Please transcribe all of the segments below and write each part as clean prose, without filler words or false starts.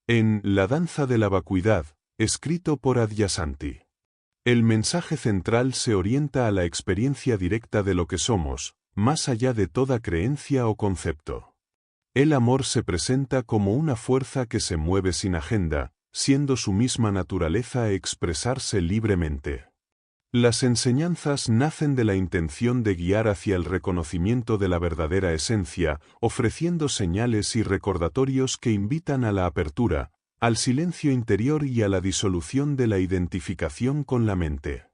En La danza de la vacuidad, escrito por Adyashanti. El mensaje central se orienta a la experiencia directa de lo que somos, más allá de toda creencia o concepto. El amor se presenta como una fuerza que se mueve sin agenda, siendo su misma naturaleza expresarse libremente. Las enseñanzas nacen de la intención de guiar hacia el reconocimiento de la verdadera esencia, ofreciendo señales y recordatorios que invitan a la apertura, al silencio interior y a la disolución de la identificación con la mente.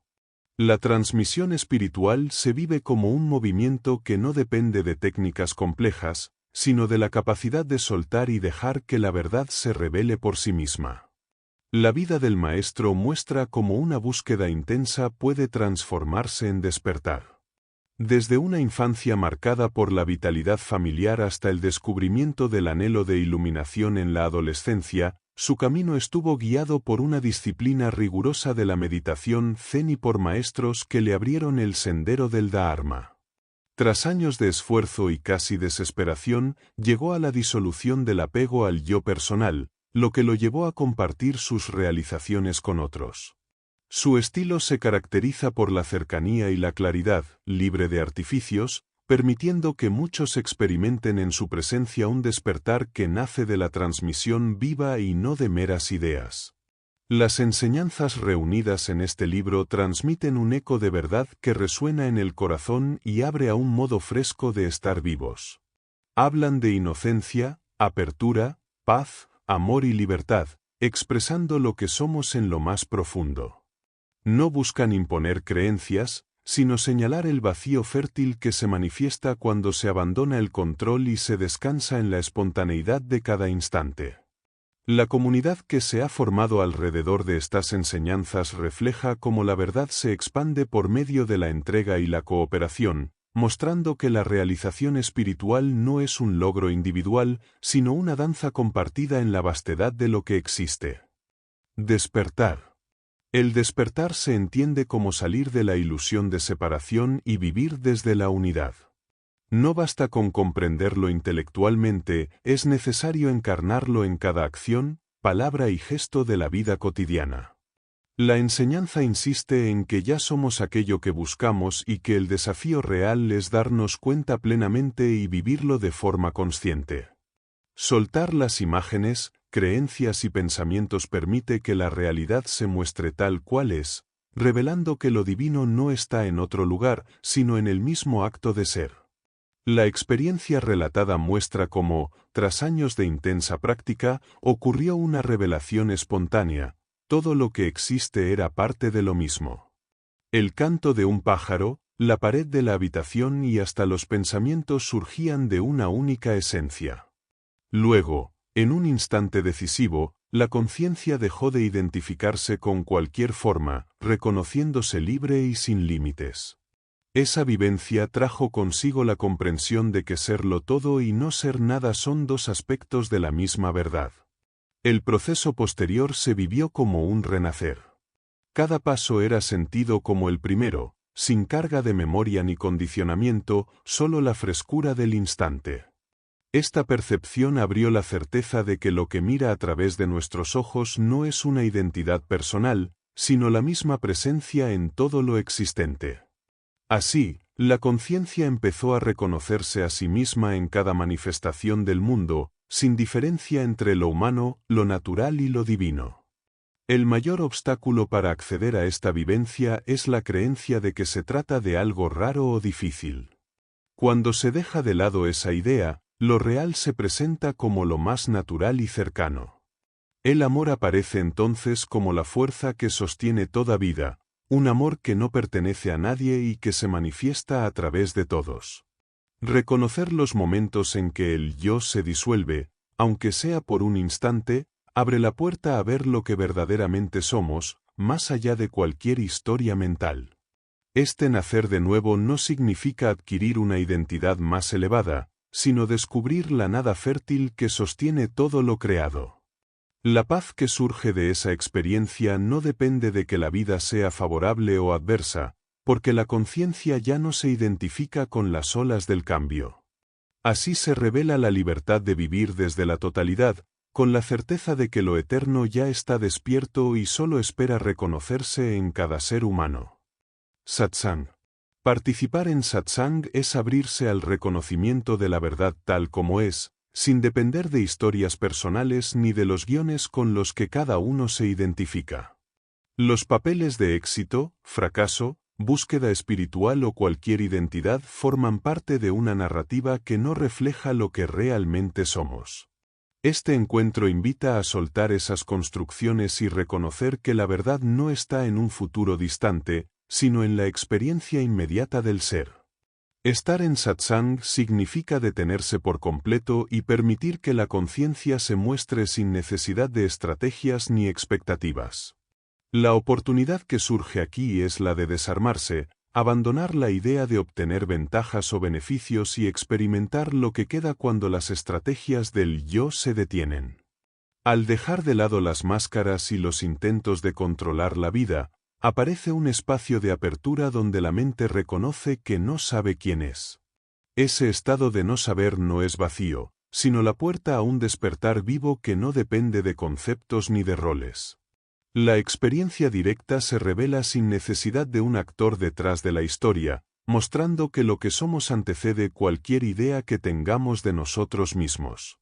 La transmisión espiritual se vive como un movimiento que no depende de técnicas complejas, sino de la capacidad de soltar y dejar que la verdad se revele por sí misma. La vida del maestro muestra cómo una búsqueda intensa puede transformarse en despertar. Desde una infancia marcada por la vitalidad familiar hasta el descubrimiento del anhelo de iluminación en la adolescencia, su camino estuvo guiado por una disciplina rigurosa de la meditación zen y por maestros que le abrieron el sendero del Dharma. Tras años de esfuerzo y casi desesperación, llegó a la disolución del apego al yo personal, lo que lo llevó a compartir sus realizaciones con otros. Su estilo se caracteriza por la cercanía y la claridad, libre de artificios, permitiendo que muchos experimenten en su presencia un despertar que nace de la transmisión viva y no de meras ideas. Las enseñanzas reunidas en este libro transmiten un eco de verdad que resuena en el corazón y abre a un modo fresco de estar vivos. Hablan de inocencia, apertura, paz, amor y libertad, expresando lo que somos en lo más profundo. No buscan imponer creencias, sino señalar el vacío fértil que se manifiesta cuando se abandona el control y se descansa en la espontaneidad de cada instante. La comunidad que se ha formado alrededor de estas enseñanzas refleja cómo la verdad se expande por medio de la entrega y la cooperación, mostrando que la realización espiritual no es un logro individual, sino una danza compartida en la vastedad de lo que existe. Despertar. El despertar se entiende como salir de la ilusión de separación y vivir desde la unidad. No basta con comprenderlo intelectualmente, es necesario encarnarlo en cada acción, palabra y gesto de la vida cotidiana. La enseñanza insiste en que ya somos aquello que buscamos y que el desafío real es darnos cuenta plenamente y vivirlo de forma consciente. Soltar las imágenes, creencias y pensamientos permite que la realidad se muestre tal cual es, revelando que lo divino no está en otro lugar, sino en el mismo acto de ser. La experiencia relatada muestra cómo, tras años de intensa práctica, ocurrió una revelación espontánea. Todo lo que existe era parte de lo mismo. El canto de un pájaro, la pared de la habitación y hasta los pensamientos surgían de una única esencia. Luego, en un instante decisivo, la conciencia dejó de identificarse con cualquier forma, reconociéndose libre y sin límites. Esa vivencia trajo consigo la comprensión de que serlo todo y no ser nada son dos aspectos de la misma verdad. El proceso posterior se vivió como un renacer. Cada paso era sentido como el primero, sin carga de memoria ni condicionamiento, solo la frescura del instante. Esta percepción abrió la certeza de que lo que mira a través de nuestros ojos no es una identidad personal, sino la misma presencia en todo lo existente. Así, la conciencia empezó a reconocerse a sí misma en cada manifestación del mundo, sin diferencia entre lo humano, lo natural y lo divino. El mayor obstáculo para acceder a esta vivencia es la creencia de que se trata de algo raro o difícil. Cuando se deja de lado esa idea, lo real se presenta como lo más natural y cercano. El amor aparece entonces como la fuerza que sostiene toda vida, un amor que no pertenece a nadie y que se manifiesta a través de todos. Reconocer los momentos en que el yo se disuelve, aunque sea por un instante, abre la puerta a ver lo que verdaderamente somos, más allá de cualquier historia mental. Este nacer de nuevo no significa adquirir una identidad más elevada, sino descubrir la nada fértil que sostiene todo lo creado. La paz que surge de esa experiencia no depende de que la vida sea favorable o adversa, porque la conciencia ya no se identifica con las olas del cambio. Así se revela la libertad de vivir desde la totalidad, con la certeza de que lo eterno ya está despierto y solo espera reconocerse en cada ser humano. Satsang. Participar en satsang es abrirse al reconocimiento de la verdad tal como es, sin depender de historias personales ni de los guiones con los que cada uno se identifica. Los papeles de éxito, fracaso, búsqueda espiritual o cualquier identidad forman parte de una narrativa que no refleja lo que realmente somos. Este encuentro invita a soltar esas construcciones y reconocer que la verdad no está en un futuro distante, sino en la experiencia inmediata del ser. Estar en satsang significa detenerse por completo y permitir que la conciencia se muestre sin necesidad de estrategias ni expectativas. La oportunidad que surge aquí es la de desarmarse, abandonar la idea de obtener ventajas o beneficios y experimentar lo que queda cuando las estrategias del yo se detienen. Al dejar de lado las máscaras y los intentos de controlar la vida, aparece un espacio de apertura donde la mente reconoce que no sabe quién es. Ese estado de no saber no es vacío, sino la puerta a un despertar vivo que no depende de conceptos ni de roles. La experiencia directa se revela sin necesidad de un actor detrás de la historia, mostrando que lo que somos antecede cualquier idea que tengamos de nosotros mismos.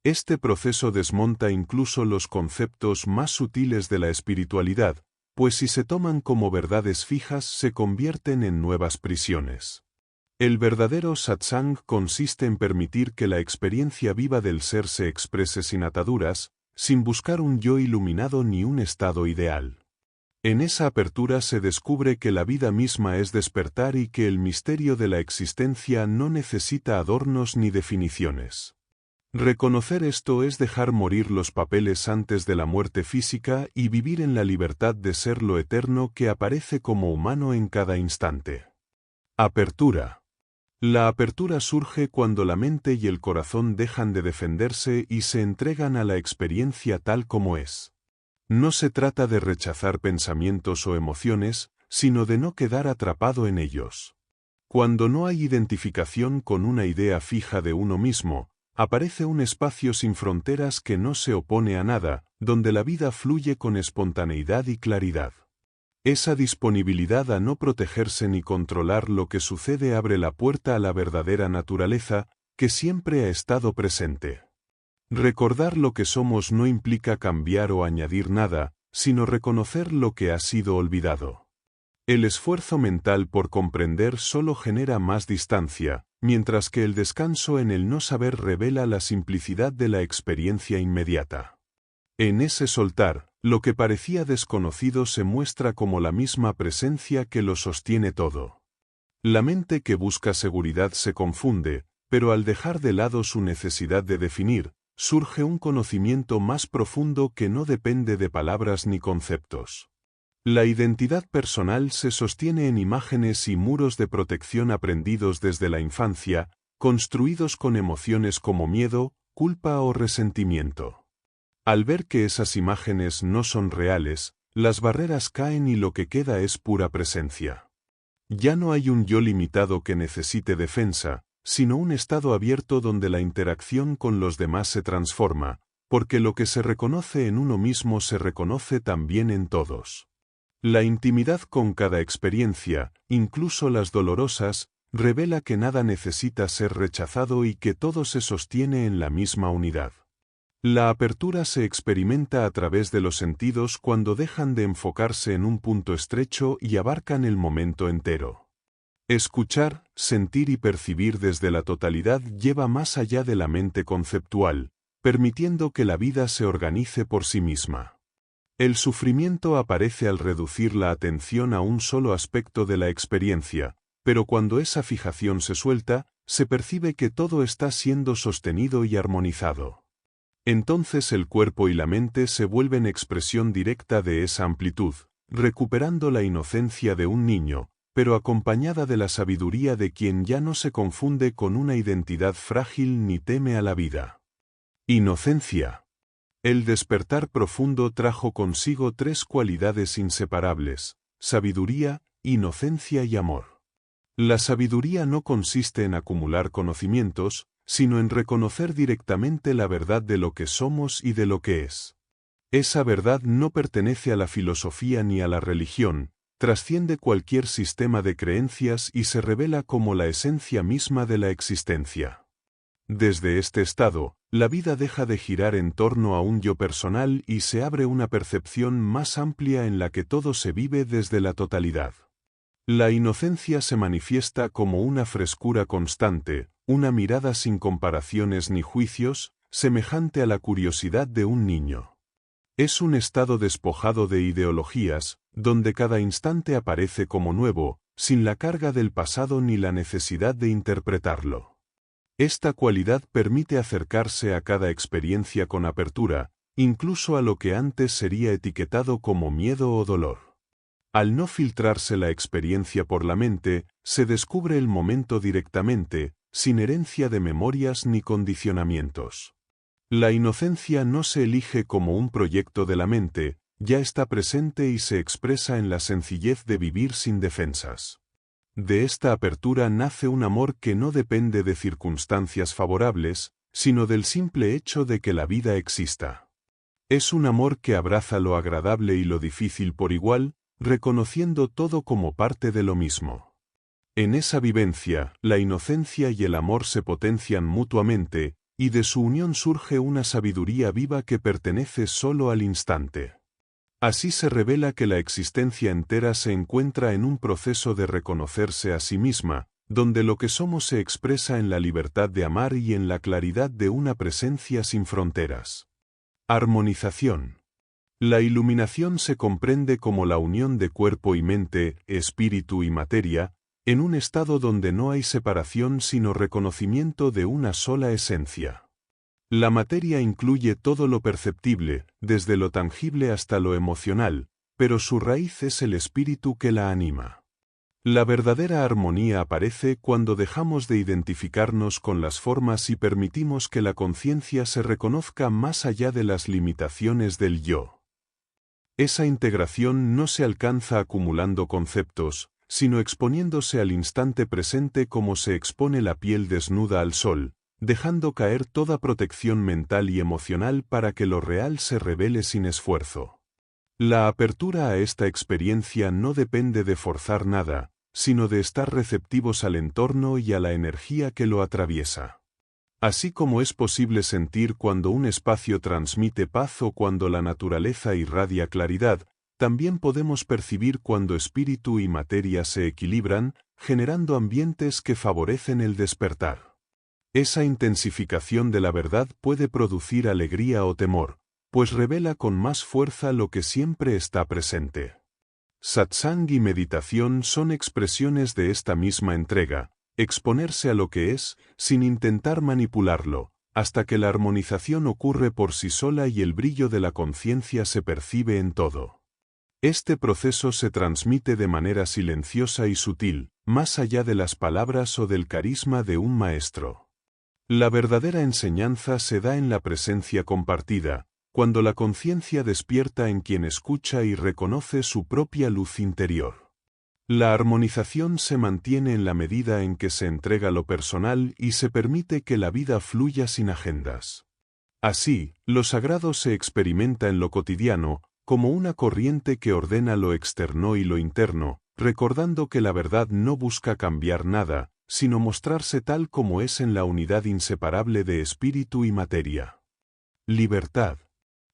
Este proceso desmonta incluso los conceptos más sutiles de la espiritualidad, pues si se toman como verdades fijas se convierten en nuevas prisiones. El verdadero satsang consiste en permitir que la experiencia viva del ser se exprese sin ataduras, sin buscar un yo iluminado ni un estado ideal. En esa apertura se descubre que la vida misma es despertar y que el misterio de la existencia no necesita adornos ni definiciones. Reconocer esto es dejar morir los papeles antes de la muerte física y vivir en la libertad de ser lo eterno que aparece como humano en cada instante. Apertura. La apertura surge cuando la mente y el corazón dejan de defenderse y se entregan a la experiencia tal como es. No se trata de rechazar pensamientos o emociones, sino de no quedar atrapado en ellos. Cuando no hay identificación con una idea fija de uno mismo, aparece un espacio sin fronteras que no se opone a nada, donde la vida fluye con espontaneidad y claridad. Esa disponibilidad a no protegerse ni controlar lo que sucede abre la puerta a la verdadera naturaleza, que siempre ha estado presente. Recordar lo que somos no implica cambiar o añadir nada, sino reconocer lo que ha sido olvidado. El esfuerzo mental por comprender solo genera más distancia, mientras que el descanso en el no saber revela la simplicidad de la experiencia inmediata. En ese soltar, lo que parecía desconocido se muestra como la misma presencia que lo sostiene todo. La mente que busca seguridad se confunde, pero al dejar de lado su necesidad de definir, surge un conocimiento más profundo que no depende de palabras ni conceptos. La identidad personal se sostiene en imágenes y muros de protección aprendidos desde la infancia, construidos con emociones como miedo, culpa o resentimiento. Al ver que esas imágenes no son reales, las barreras caen y lo que queda es pura presencia. Ya no hay un yo limitado que necesite defensa, sino un estado abierto donde la interacción con los demás se transforma, porque lo que se reconoce en uno mismo se reconoce también en todos. La intimidad con cada experiencia, incluso las dolorosas, revela que nada necesita ser rechazado y que todo se sostiene en la misma unidad. La apertura se experimenta a través de los sentidos cuando dejan de enfocarse en un punto estrecho y abarcan el momento entero. Escuchar, sentir y percibir desde la totalidad lleva más allá de la mente conceptual, permitiendo que la vida se organice por sí misma. El sufrimiento aparece al reducir la atención a un solo aspecto de la experiencia, pero cuando esa fijación se suelta, se percibe que todo está siendo sostenido y armonizado. Entonces el cuerpo y la mente se vuelven expresión directa de esa amplitud, recuperando la inocencia de un niño, pero acompañada de la sabiduría de quien ya no se confunde con una identidad frágil ni teme a la vida. Inocencia. El despertar profundo trajo consigo tres cualidades inseparables: sabiduría, inocencia y amor. La sabiduría no consiste en acumular conocimientos, sino en reconocer directamente la verdad de lo que somos y de lo que es. Esa verdad no pertenece a la filosofía ni a la religión, trasciende cualquier sistema de creencias y se revela como la esencia misma de la existencia. Desde este estado, la vida deja de girar en torno a un yo personal y se abre una percepción más amplia en la que todo se vive desde la totalidad. La inocencia se manifiesta como una frescura constante, una mirada sin comparaciones ni juicios, semejante a la curiosidad de un niño. Es un estado despojado de ideologías, donde cada instante aparece como nuevo, sin la carga del pasado ni la necesidad de interpretarlo. Esta cualidad permite acercarse a cada experiencia con apertura, incluso a lo que antes sería etiquetado como miedo o dolor. Al no filtrarse la experiencia por la mente, se descubre el momento directamente, sin herencia de memorias ni condicionamientos. La inocencia no se elige como un proyecto de la mente, ya está presente y se expresa en la sencillez de vivir sin defensas. De esta apertura nace un amor que no depende de circunstancias favorables, sino del simple hecho de que la vida exista. Es un amor que abraza lo agradable y lo difícil por igual, reconociendo todo como parte de lo mismo. En esa vivencia, la inocencia y el amor se potencian mutuamente, y de su unión surge una sabiduría viva que pertenece solo al instante. Así se revela que la existencia entera se encuentra en un proceso de reconocerse a sí misma, donde lo que somos se expresa en la libertad de amar y en la claridad de una presencia sin fronteras. Armonización. La iluminación se comprende como la unión de cuerpo y mente, espíritu y materia, en un estado donde no hay separación sino reconocimiento de una sola esencia. La materia incluye todo lo perceptible, desde lo tangible hasta lo emocional, pero su raíz es el espíritu que la anima. La verdadera armonía aparece cuando dejamos de identificarnos con las formas y permitimos que la conciencia se reconozca más allá de las limitaciones del yo. Esa integración no se alcanza acumulando conceptos, sino exponiéndose al instante presente como se expone la piel desnuda al sol, dejando caer toda protección mental y emocional para que lo real se revele sin esfuerzo. La apertura a esta experiencia no depende de forzar nada, sino de estar receptivos al entorno y a la energía que lo atraviesa. Así como es posible sentir cuando un espacio transmite paz o cuando la naturaleza irradia claridad, también podemos percibir cuando espíritu y materia se equilibran, generando ambientes que favorecen el despertar. Esa intensificación de la verdad puede producir alegría o temor, pues revela con más fuerza lo que siempre está presente. Satsang y meditación son expresiones de esta misma entrega, exponerse a lo que es, sin intentar manipularlo, hasta que la armonización ocurre por sí sola y el brillo de la conciencia se percibe en todo. Este proceso se transmite de manera silenciosa y sutil, más allá de las palabras o del carisma de un maestro. La verdadera enseñanza se da en la presencia compartida, cuando la conciencia despierta en quien escucha y reconoce su propia luz interior. La armonización se mantiene en la medida en que se entrega lo personal y se permite que la vida fluya sin agendas. Así, lo sagrado se experimenta en lo cotidiano, como una corriente que ordena lo externo y lo interno, recordando que la verdad no busca cambiar nada, sino mostrarse tal como es en la unidad inseparable de espíritu y materia. Libertad.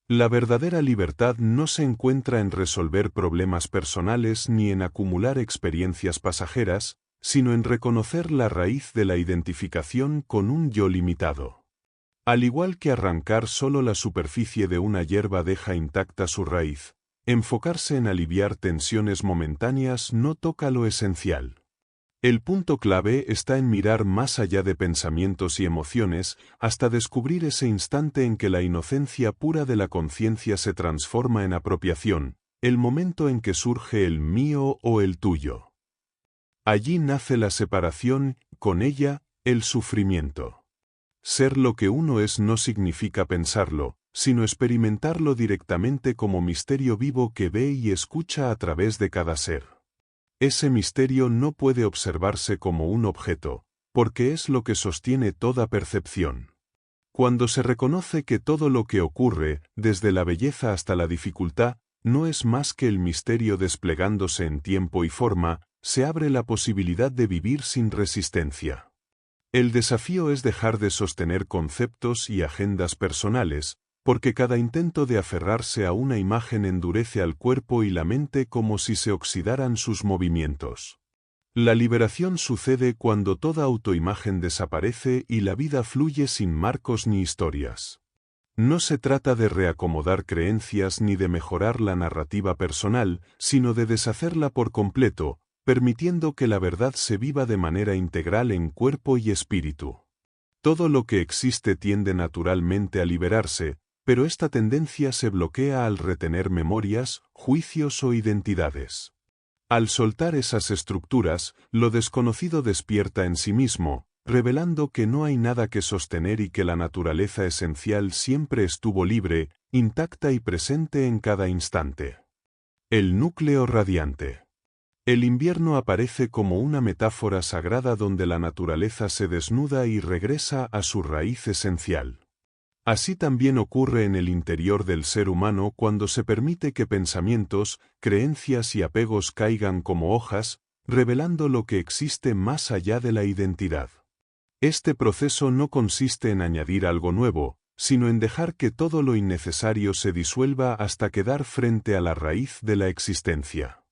La verdadera libertad no se encuentra en resolver problemas personales ni en acumular experiencias pasajeras, sino en reconocer la raíz de la identificación con un yo limitado. Al igual que arrancar solo la superficie de una hierba deja intacta su raíz, enfocarse en aliviar tensiones momentáneas no toca lo esencial. El punto clave está en mirar más allá de pensamientos y emociones hasta descubrir ese instante en que la inocencia pura de la conciencia se transforma en apropiación, el momento en que surge el mío o el tuyo. Allí nace la separación, con ella, el sufrimiento. Ser lo que uno es no significa pensarlo, sino experimentarlo directamente como misterio vivo que ve y escucha a través de cada ser. Ese misterio no puede observarse como un objeto, porque es lo que sostiene toda percepción. Cuando se reconoce que todo lo que ocurre, desde la belleza hasta la dificultad, no es más que el misterio desplegándose en tiempo y forma, se abre la posibilidad de vivir sin resistencia. El desafío es dejar de sostener conceptos y agendas personales, porque cada intento de aferrarse a una imagen endurece al cuerpo y la mente como si se oxidaran sus movimientos. La liberación sucede cuando toda autoimagen desaparece y la vida fluye sin marcos ni historias. No se trata de reacomodar creencias ni de mejorar la narrativa personal, sino de deshacerla por completo, permitiendo que la verdad se viva de manera integral en cuerpo y espíritu. Todo lo que existe tiende naturalmente a liberarse, pero esta tendencia se bloquea al retener memorias, juicios o identidades. Al soltar esas estructuras, lo desconocido despierta en sí mismo, revelando que no hay nada que sostener y que la naturaleza esencial siempre estuvo libre, intacta y presente en cada instante. El núcleo radiante. El invierno aparece como una metáfora sagrada donde la naturaleza se desnuda y regresa a su raíz esencial. Así también ocurre en el interior del ser humano cuando se permite que pensamientos, creencias y apegos caigan como hojas, revelando lo que existe más allá de la identidad. Este proceso no consiste en añadir algo nuevo, sino en dejar que todo lo innecesario se disuelva hasta quedar frente a la raíz de la existencia.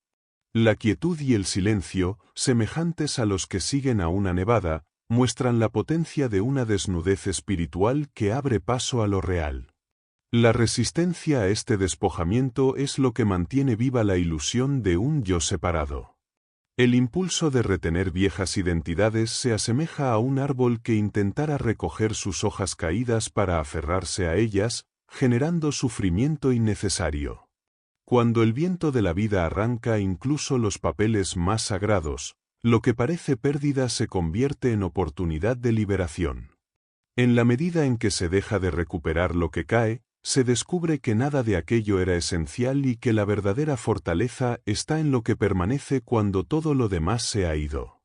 La quietud y el silencio, semejantes a los que siguen a una nevada, muestran la potencia de una desnudez espiritual que abre paso a lo real. La resistencia a este despojamiento es lo que mantiene viva la ilusión de un yo separado. El impulso de retener viejas identidades se asemeja a un árbol que intentara recoger sus hojas caídas para aferrarse a ellas, generando sufrimiento innecesario. Cuando el viento de la vida arranca incluso los papeles más sagrados, lo que parece pérdida se convierte en oportunidad de liberación. En la medida en que se deja de recuperar lo que cae, se descubre que nada de aquello era esencial y que la verdadera fortaleza está en lo que permanece cuando todo lo demás se ha ido.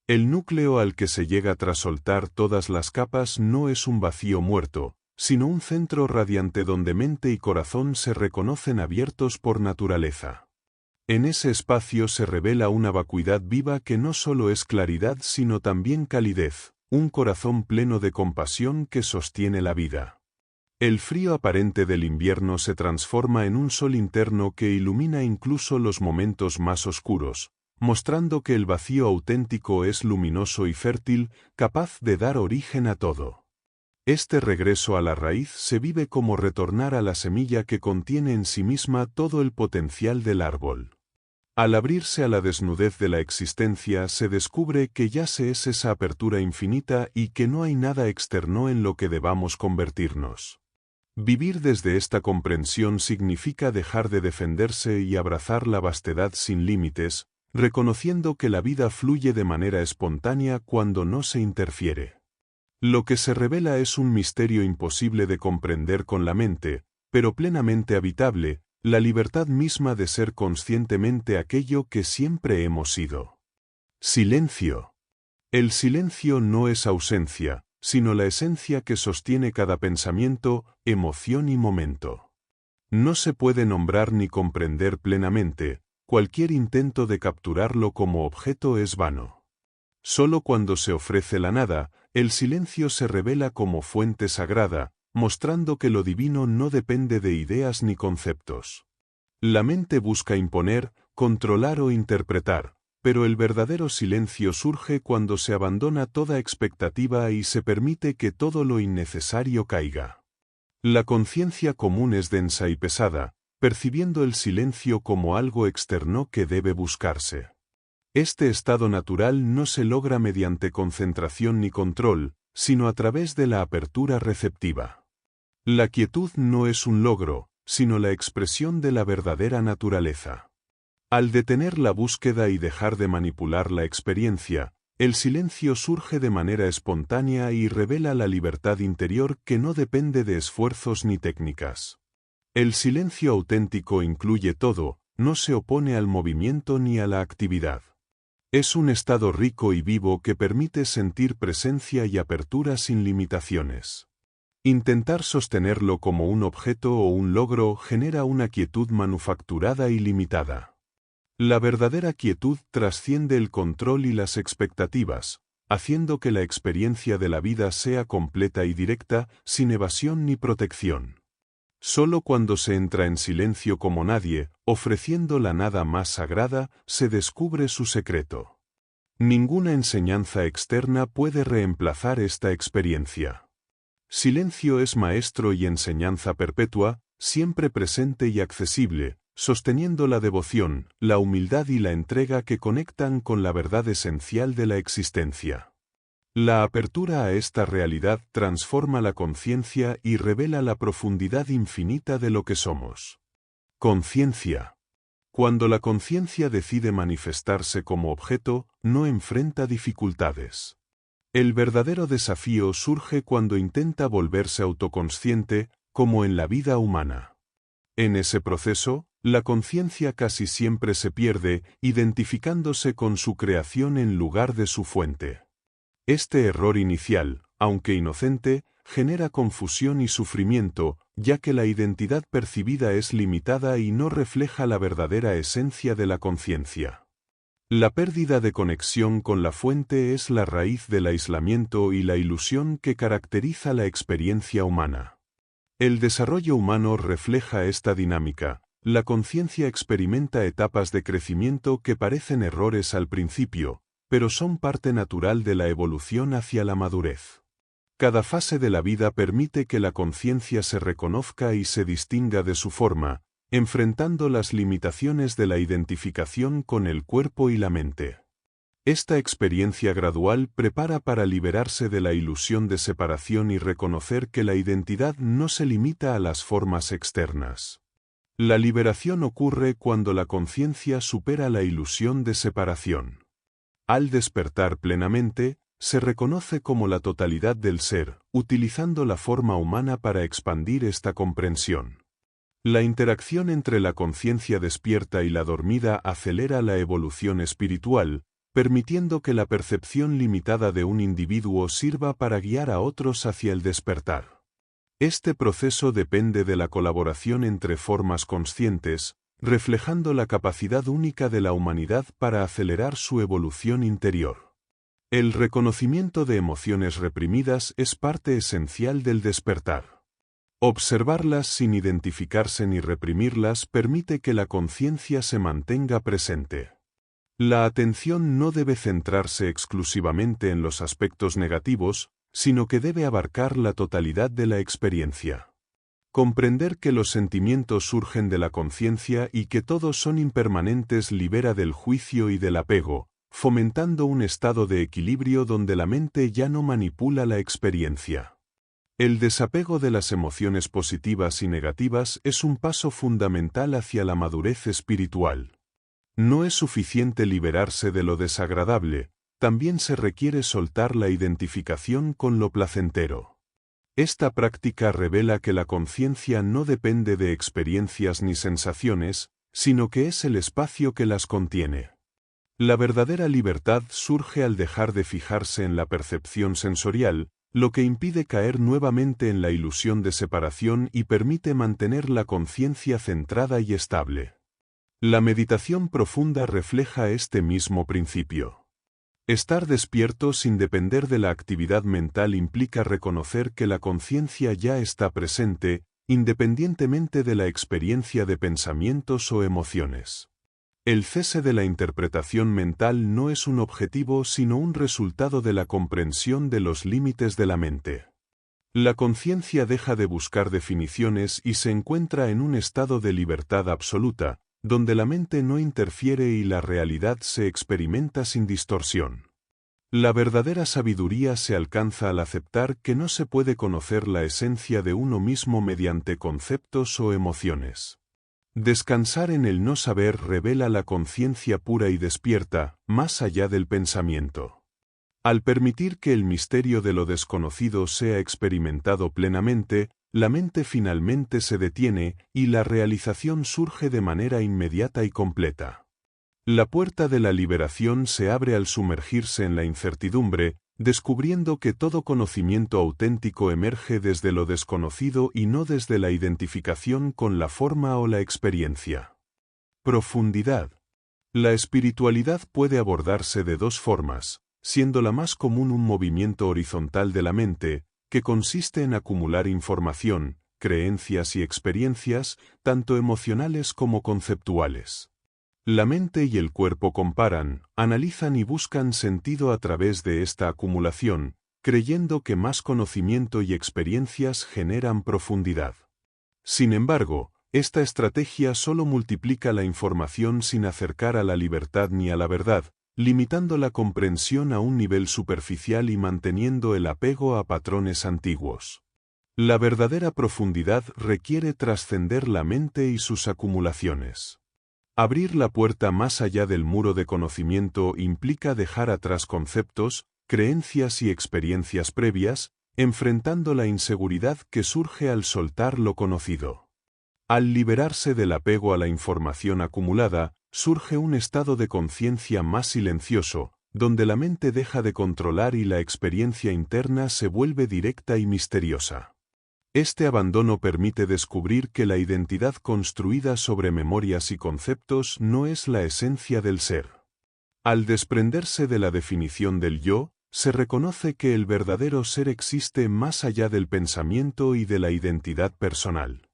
El núcleo al que se llega tras soltar todas las capas no es un vacío muerto, sino un centro radiante donde mente y corazón se reconocen abiertos por naturaleza. En ese espacio se revela una vacuidad viva que no solo es claridad sino también calidez, un corazón pleno de compasión que sostiene la vida. El frío aparente del invierno se transforma en un sol interno que ilumina incluso los momentos más oscuros, mostrando que el vacío auténtico es luminoso y fértil, capaz de dar origen a todo. Este regreso a la raíz se vive como retornar a la semilla que contiene en sí misma todo el potencial del árbol. Al abrirse a la desnudez de la existencia se descubre que ya se es esa apertura infinita y que no hay nada externo en lo que debamos convertirnos. Vivir desde esta comprensión significa dejar de defenderse y abrazar la vastedad sin límites, reconociendo que la vida fluye de manera espontánea cuando no se interfiere. Lo que se revela es un misterio imposible de comprender con la mente, pero plenamente habitable, la libertad misma de ser conscientemente aquello que siempre hemos sido. Silencio. El silencio no es ausencia, sino la esencia que sostiene cada pensamiento, emoción y momento. No se puede nombrar ni comprender plenamente, cualquier intento de capturarlo como objeto es vano. Solo cuando se ofrece la nada, el silencio se revela como fuente sagrada, mostrando que lo divino no depende de ideas ni conceptos. La mente busca imponer, controlar o interpretar, pero el verdadero silencio surge cuando se abandona toda expectativa y se permite que todo lo innecesario caiga. La conciencia común es densa y pesada, percibiendo el silencio como algo externo que debe buscarse. Este estado natural no se logra mediante concentración ni control, sino a través de la apertura receptiva. La quietud no es un logro, sino la expresión de la verdadera naturaleza. Al detener la búsqueda y dejar de manipular la experiencia, el silencio surge de manera espontánea y revela la libertad interior que no depende de esfuerzos ni técnicas. El silencio auténtico incluye todo, no se opone al movimiento ni a la actividad. Es un estado rico y vivo que permite sentir presencia y apertura sin limitaciones. Intentar sostenerlo como un objeto o un logro genera una quietud manufacturada y limitada. La verdadera quietud trasciende el control y las expectativas, haciendo que la experiencia de la vida sea completa y directa, sin evasión ni protección. Solo cuando se entra en silencio como nadie, ofreciendo la nada más sagrada, se descubre su secreto. Ninguna enseñanza externa puede reemplazar esta experiencia. Silencio es maestro y enseñanza perpetua, siempre presente y accesible, sosteniendo la devoción, la humildad y la entrega que conectan con la verdad esencial de la existencia. La apertura a esta realidad transforma la conciencia y revela la profundidad infinita de lo que somos. Conciencia. Cuando la conciencia decide manifestarse como objeto, no enfrenta dificultades. El verdadero desafío surge cuando intenta volverse autoconsciente, como en la vida humana. En ese proceso, la conciencia casi siempre se pierde, identificándose con su creación en lugar de su fuente. Este error inicial, aunque inocente, genera confusión y sufrimiento, ya que la identidad percibida es limitada y no refleja la verdadera esencia de la conciencia. La pérdida de conexión con la fuente es la raíz del aislamiento y la ilusión que caracteriza la experiencia humana. El desarrollo humano refleja esta dinámica. La conciencia experimenta etapas de crecimiento que parecen errores al principio, pero son parte natural de la evolución hacia la madurez. Cada fase de la vida permite que la conciencia se reconozca y se distinga de su forma, enfrentando las limitaciones de la identificación con el cuerpo y la mente. Esta experiencia gradual prepara para liberarse de la ilusión de separación y reconocer que la identidad no se limita a las formas externas. La liberación ocurre cuando la conciencia supera la ilusión de separación. Al despertar plenamente, se reconoce como la totalidad del ser, utilizando la forma humana para expandir esta comprensión. La interacción entre la conciencia despierta y la dormida acelera la evolución espiritual, permitiendo que la percepción limitada de un individuo sirva para guiar a otros hacia el despertar. Este proceso depende de la colaboración entre formas conscientes, reflejando la capacidad única de la humanidad para acelerar su evolución interior. El reconocimiento de emociones reprimidas es parte esencial del despertar. Observarlas sin identificarse ni reprimirlas permite que la conciencia se mantenga presente. La atención no debe centrarse exclusivamente en los aspectos negativos, sino que debe abarcar la totalidad de la experiencia. Comprender que los sentimientos surgen de la conciencia y que todos son impermanentes libera del juicio y del apego, fomentando un estado de equilibrio donde la mente ya no manipula la experiencia. El desapego de las emociones positivas y negativas es un paso fundamental hacia la madurez espiritual. No es suficiente liberarse de lo desagradable, también se requiere soltar la identificación con lo placentero. Esta práctica revela que la conciencia no depende de experiencias ni sensaciones, sino que es el espacio que las contiene. La verdadera libertad surge al dejar de fijarse en la percepción sensorial, lo que impide caer nuevamente en la ilusión de separación y permite mantener la conciencia centrada y estable. La meditación profunda refleja este mismo principio. Estar despierto sin depender de la actividad mental implica reconocer que la conciencia ya está presente, independientemente de la experiencia de pensamientos o emociones. El cese de la interpretación mental no es un objetivo sino un resultado de la comprensión de los límites de la mente. La conciencia deja de buscar definiciones y se encuentra en un estado de libertad absoluta, donde la mente no interfiere y la realidad se experimenta sin distorsión. La verdadera sabiduría se alcanza al aceptar que no se puede conocer la esencia de uno mismo mediante conceptos o emociones. Descansar en el no saber revela la conciencia pura y despierta, más allá del pensamiento. Al permitir que el misterio de lo desconocido sea experimentado plenamente, la mente finalmente se detiene y la realización surge de manera inmediata y completa. La puerta de la liberación se abre al sumergirse en la incertidumbre, descubriendo que todo conocimiento auténtico emerge desde lo desconocido y no desde la identificación con la forma o la experiencia. Profundidad. La espiritualidad puede abordarse de dos formas, siendo la más común un movimiento horizontal de la mente, que consiste en acumular información, creencias y experiencias, tanto emocionales como conceptuales. La mente y el cuerpo comparan, analizan y buscan sentido a través de esta acumulación, creyendo que más conocimiento y experiencias generan profundidad. Sin embargo, esta estrategia solo multiplica la información sin acercar a la libertad ni a la verdad, limitando la comprensión a un nivel superficial y manteniendo el apego a patrones antiguos. La verdadera profundidad requiere trascender la mente y sus acumulaciones. Abrir la puerta más allá del muro de conocimiento implica dejar atrás conceptos, creencias y experiencias previas, enfrentando la inseguridad que surge al soltar lo conocido. Al liberarse del apego a la información acumulada, surge un estado de conciencia más silencioso, donde la mente deja de controlar y la experiencia interna se vuelve directa y misteriosa. Este abandono permite descubrir que la identidad construida sobre memorias y conceptos no es la esencia del ser. Al desprenderse de la definición del yo, se reconoce que el verdadero ser existe más allá del pensamiento y de la identidad personal.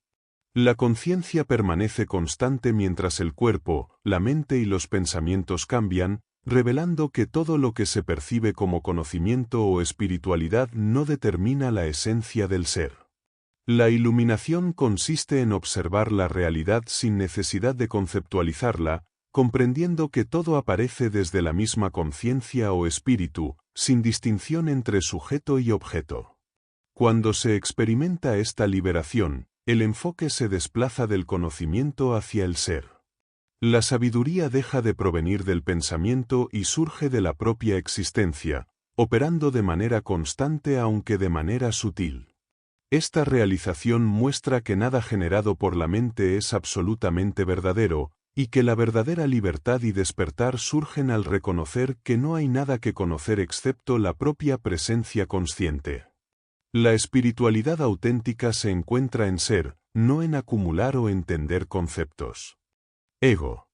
La conciencia permanece constante mientras el cuerpo, la mente y los pensamientos cambian, revelando que todo lo que se percibe como conocimiento o espiritualidad no determina la esencia del ser. La iluminación consiste en observar la realidad sin necesidad de conceptualizarla, comprendiendo que todo aparece desde la misma conciencia o espíritu, sin distinción entre sujeto y objeto. Cuando se experimenta esta liberación, el enfoque se desplaza del conocimiento hacia el ser. La sabiduría deja de provenir del pensamiento y surge de la propia existencia, operando de manera constante aunque de manera sutil. Esta realización muestra que nada generado por la mente es absolutamente verdadero, y que la verdadera libertad y despertar surgen al reconocer que no hay nada que conocer excepto la propia presencia consciente. La espiritualidad auténtica se encuentra en ser, no en acumular o entender conceptos. Ego.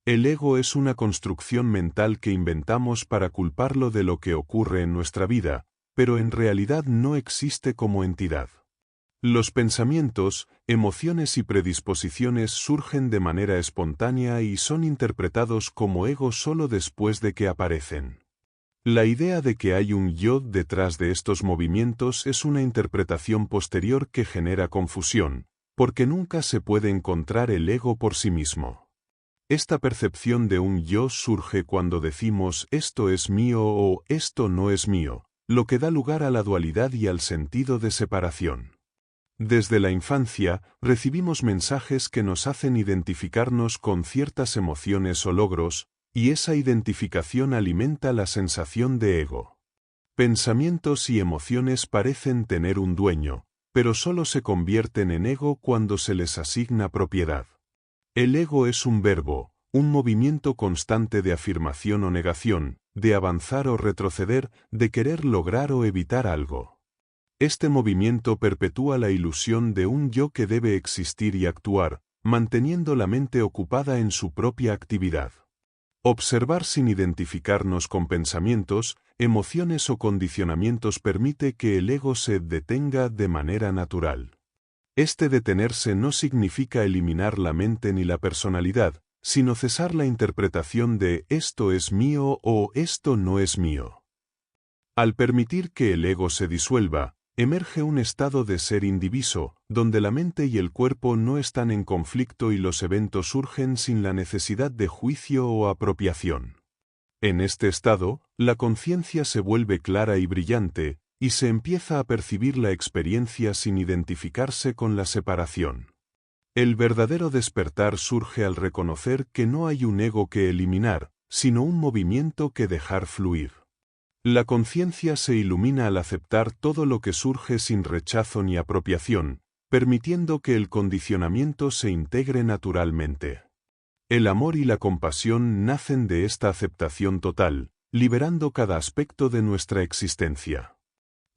El ego es una construcción mental que inventamos para culparlo de lo que ocurre en nuestra vida, pero en realidad no existe como entidad. Los pensamientos, emociones y predisposiciones surgen de manera espontánea y son interpretados como ego solo después de que aparecen. La idea de que hay un yo detrás de estos movimientos es una interpretación posterior que genera confusión, porque nunca se puede encontrar el ego por sí mismo. Esta percepción de un yo surge cuando decimos esto es mío o esto no es mío, lo que da lugar a la dualidad y al sentido de separación. Desde la infancia, recibimos mensajes que nos hacen identificarnos con ciertas emociones o logros, y esa identificación alimenta la sensación de ego. Pensamientos y emociones parecen tener un dueño, pero solo se convierten en ego cuando se les asigna propiedad. El ego es un verbo, un movimiento constante de afirmación o negación, de avanzar o retroceder, de querer lograr o evitar algo. Este movimiento perpetúa la ilusión de un yo que debe existir y actuar, manteniendo la mente ocupada en su propia actividad. Observar sin identificarnos con pensamientos, emociones o condicionamientos permite que el ego se detenga de manera natural. Este detenerse no significa eliminar la mente ni la personalidad, sino cesar la interpretación de esto es mío o esto no es mío. Al permitir que el ego se disuelva, emerge un estado de ser indiviso, donde la mente y el cuerpo no están en conflicto y los eventos surgen sin la necesidad de juicio o apropiación. En este estado, la conciencia se vuelve clara y brillante, y se empieza a percibir la experiencia sin identificarse con la separación. El verdadero despertar surge al reconocer que no hay un ego que eliminar, sino un movimiento que dejar fluir. La conciencia se ilumina al aceptar todo lo que surge sin rechazo ni apropiación, permitiendo que el condicionamiento se integre naturalmente. El amor y la compasión nacen de esta aceptación total, liberando cada aspecto de nuestra existencia.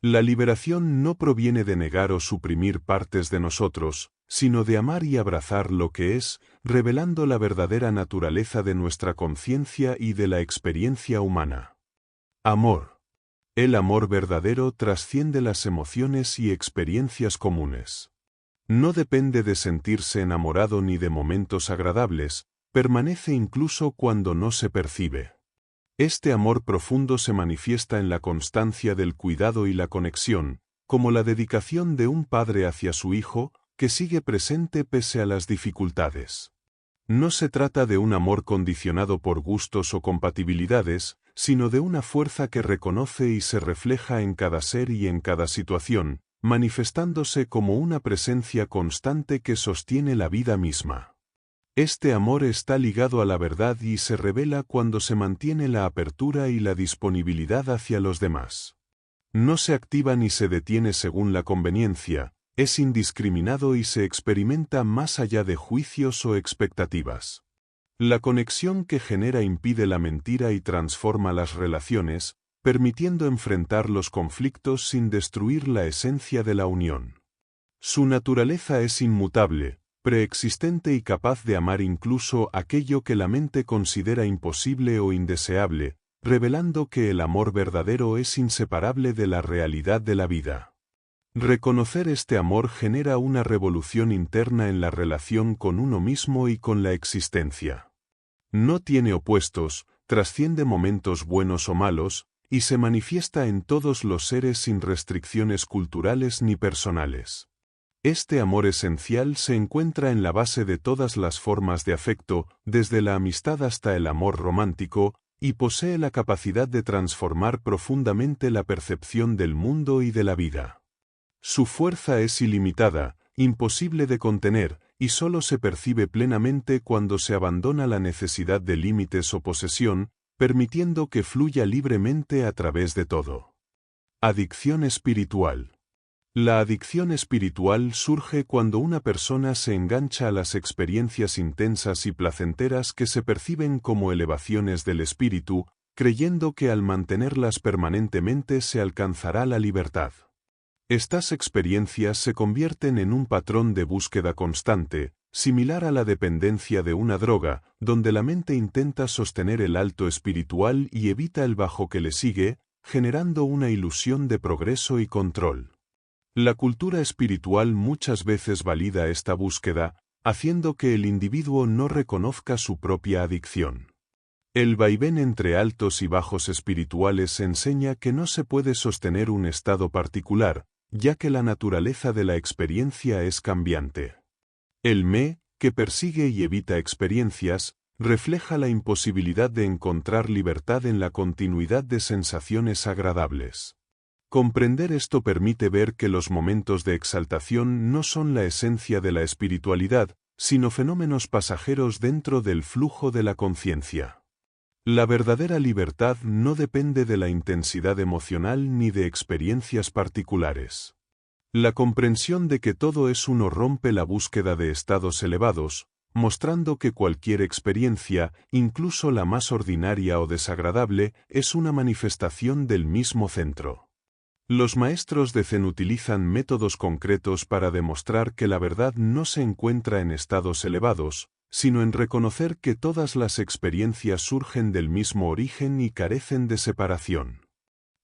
La liberación no proviene de negar o suprimir partes de nosotros, sino de amar y abrazar lo que es, revelando la verdadera naturaleza de nuestra conciencia y de la experiencia humana. Amor. El amor verdadero trasciende las emociones y experiencias comunes. No depende de sentirse enamorado ni de momentos agradables, permanece incluso cuando no se percibe. Este amor profundo se manifiesta en la constancia del cuidado y la conexión, como la dedicación de un padre hacia su hijo, que sigue presente pese a las dificultades. No se trata de un amor condicionado por gustos o compatibilidades, sino de una fuerza que reconoce y se refleja en cada ser y en cada situación, manifestándose como una presencia constante que sostiene la vida misma. Este amor está ligado a la verdad y se revela cuando se mantiene la apertura y la disponibilidad hacia los demás. No se activa ni se detiene según la conveniencia, es indiscriminado y se experimenta más allá de juicios o expectativas. La conexión que genera impide la mentira y transforma las relaciones, permitiendo enfrentar los conflictos sin destruir la esencia de la unión. Su naturaleza es inmutable, preexistente y capaz de amar incluso aquello que la mente considera imposible o indeseable, revelando que el amor verdadero es inseparable de la realidad de la vida. Reconocer este amor genera una revolución interna en la relación con uno mismo y con la existencia. No tiene opuestos, trasciende momentos buenos o malos, y se manifiesta en todos los seres sin restricciones culturales ni personales. Este amor esencial se encuentra en la base de todas las formas de afecto, desde la amistad hasta el amor romántico, y posee la capacidad de transformar profundamente la percepción del mundo y de la vida. Su fuerza es ilimitada, imposible de contener, y solo se percibe plenamente cuando se abandona la necesidad de límites o posesión, permitiendo que fluya libremente a través de todo. Adicción espiritual. La adicción espiritual surge cuando una persona se engancha a las experiencias intensas y placenteras que se perciben como elevaciones del espíritu, creyendo que al mantenerlas permanentemente se alcanzará la libertad. Estas experiencias se convierten en un patrón de búsqueda constante, similar a la dependencia de una droga, donde la mente intenta sostener el alto espiritual y evita el bajo que le sigue, generando una ilusión de progreso y control. La cultura espiritual muchas veces valida esta búsqueda, haciendo que el individuo no reconozca su propia adicción. El vaivén entre altos y bajos espirituales enseña que no se puede sostener un estado particular, ya que la naturaleza de la experiencia es cambiante. El me, que persigue y evita experiencias, refleja la imposibilidad de encontrar libertad en la continuidad de sensaciones agradables. Comprender esto permite ver que los momentos de exaltación no son la esencia de la espiritualidad, sino fenómenos pasajeros dentro del flujo de la conciencia. La verdadera libertad no depende de la intensidad emocional ni de experiencias particulares. La comprensión de que todo es uno rompe la búsqueda de estados elevados, mostrando que cualquier experiencia, incluso la más ordinaria o desagradable, es una manifestación del mismo centro. Los maestros de Zen utilizan métodos concretos para demostrar que la verdad no se encuentra en estados elevados, sino en reconocer que todas las experiencias surgen del mismo origen y carecen de separación.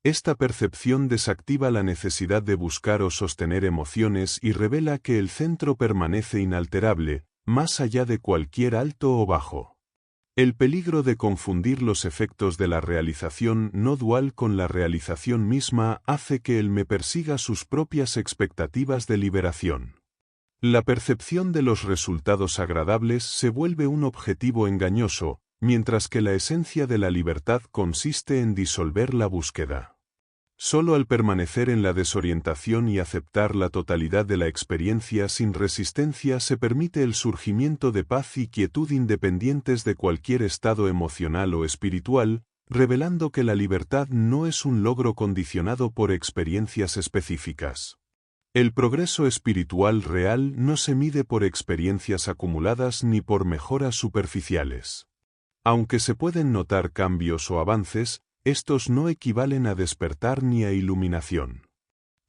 Esta percepción desactiva la necesidad de buscar o sostener emociones y revela que el centro permanece inalterable, más allá de cualquier alto o bajo. El peligro de confundir los efectos de la realización no dual con la realización misma hace que el me persiga sus propias expectativas de liberación. La percepción de los resultados agradables se vuelve un objetivo engañoso, mientras que la esencia de la libertad consiste en disolver la búsqueda. Solo al permanecer en la desorientación y aceptar la totalidad de la experiencia sin resistencia se permite el surgimiento de paz y quietud independientes de cualquier estado emocional o espiritual, revelando que la libertad no es un logro condicionado por experiencias específicas. El progreso espiritual real no se mide por experiencias acumuladas ni por mejoras superficiales. Aunque se pueden notar cambios o avances, estos no equivalen a despertar ni a iluminación.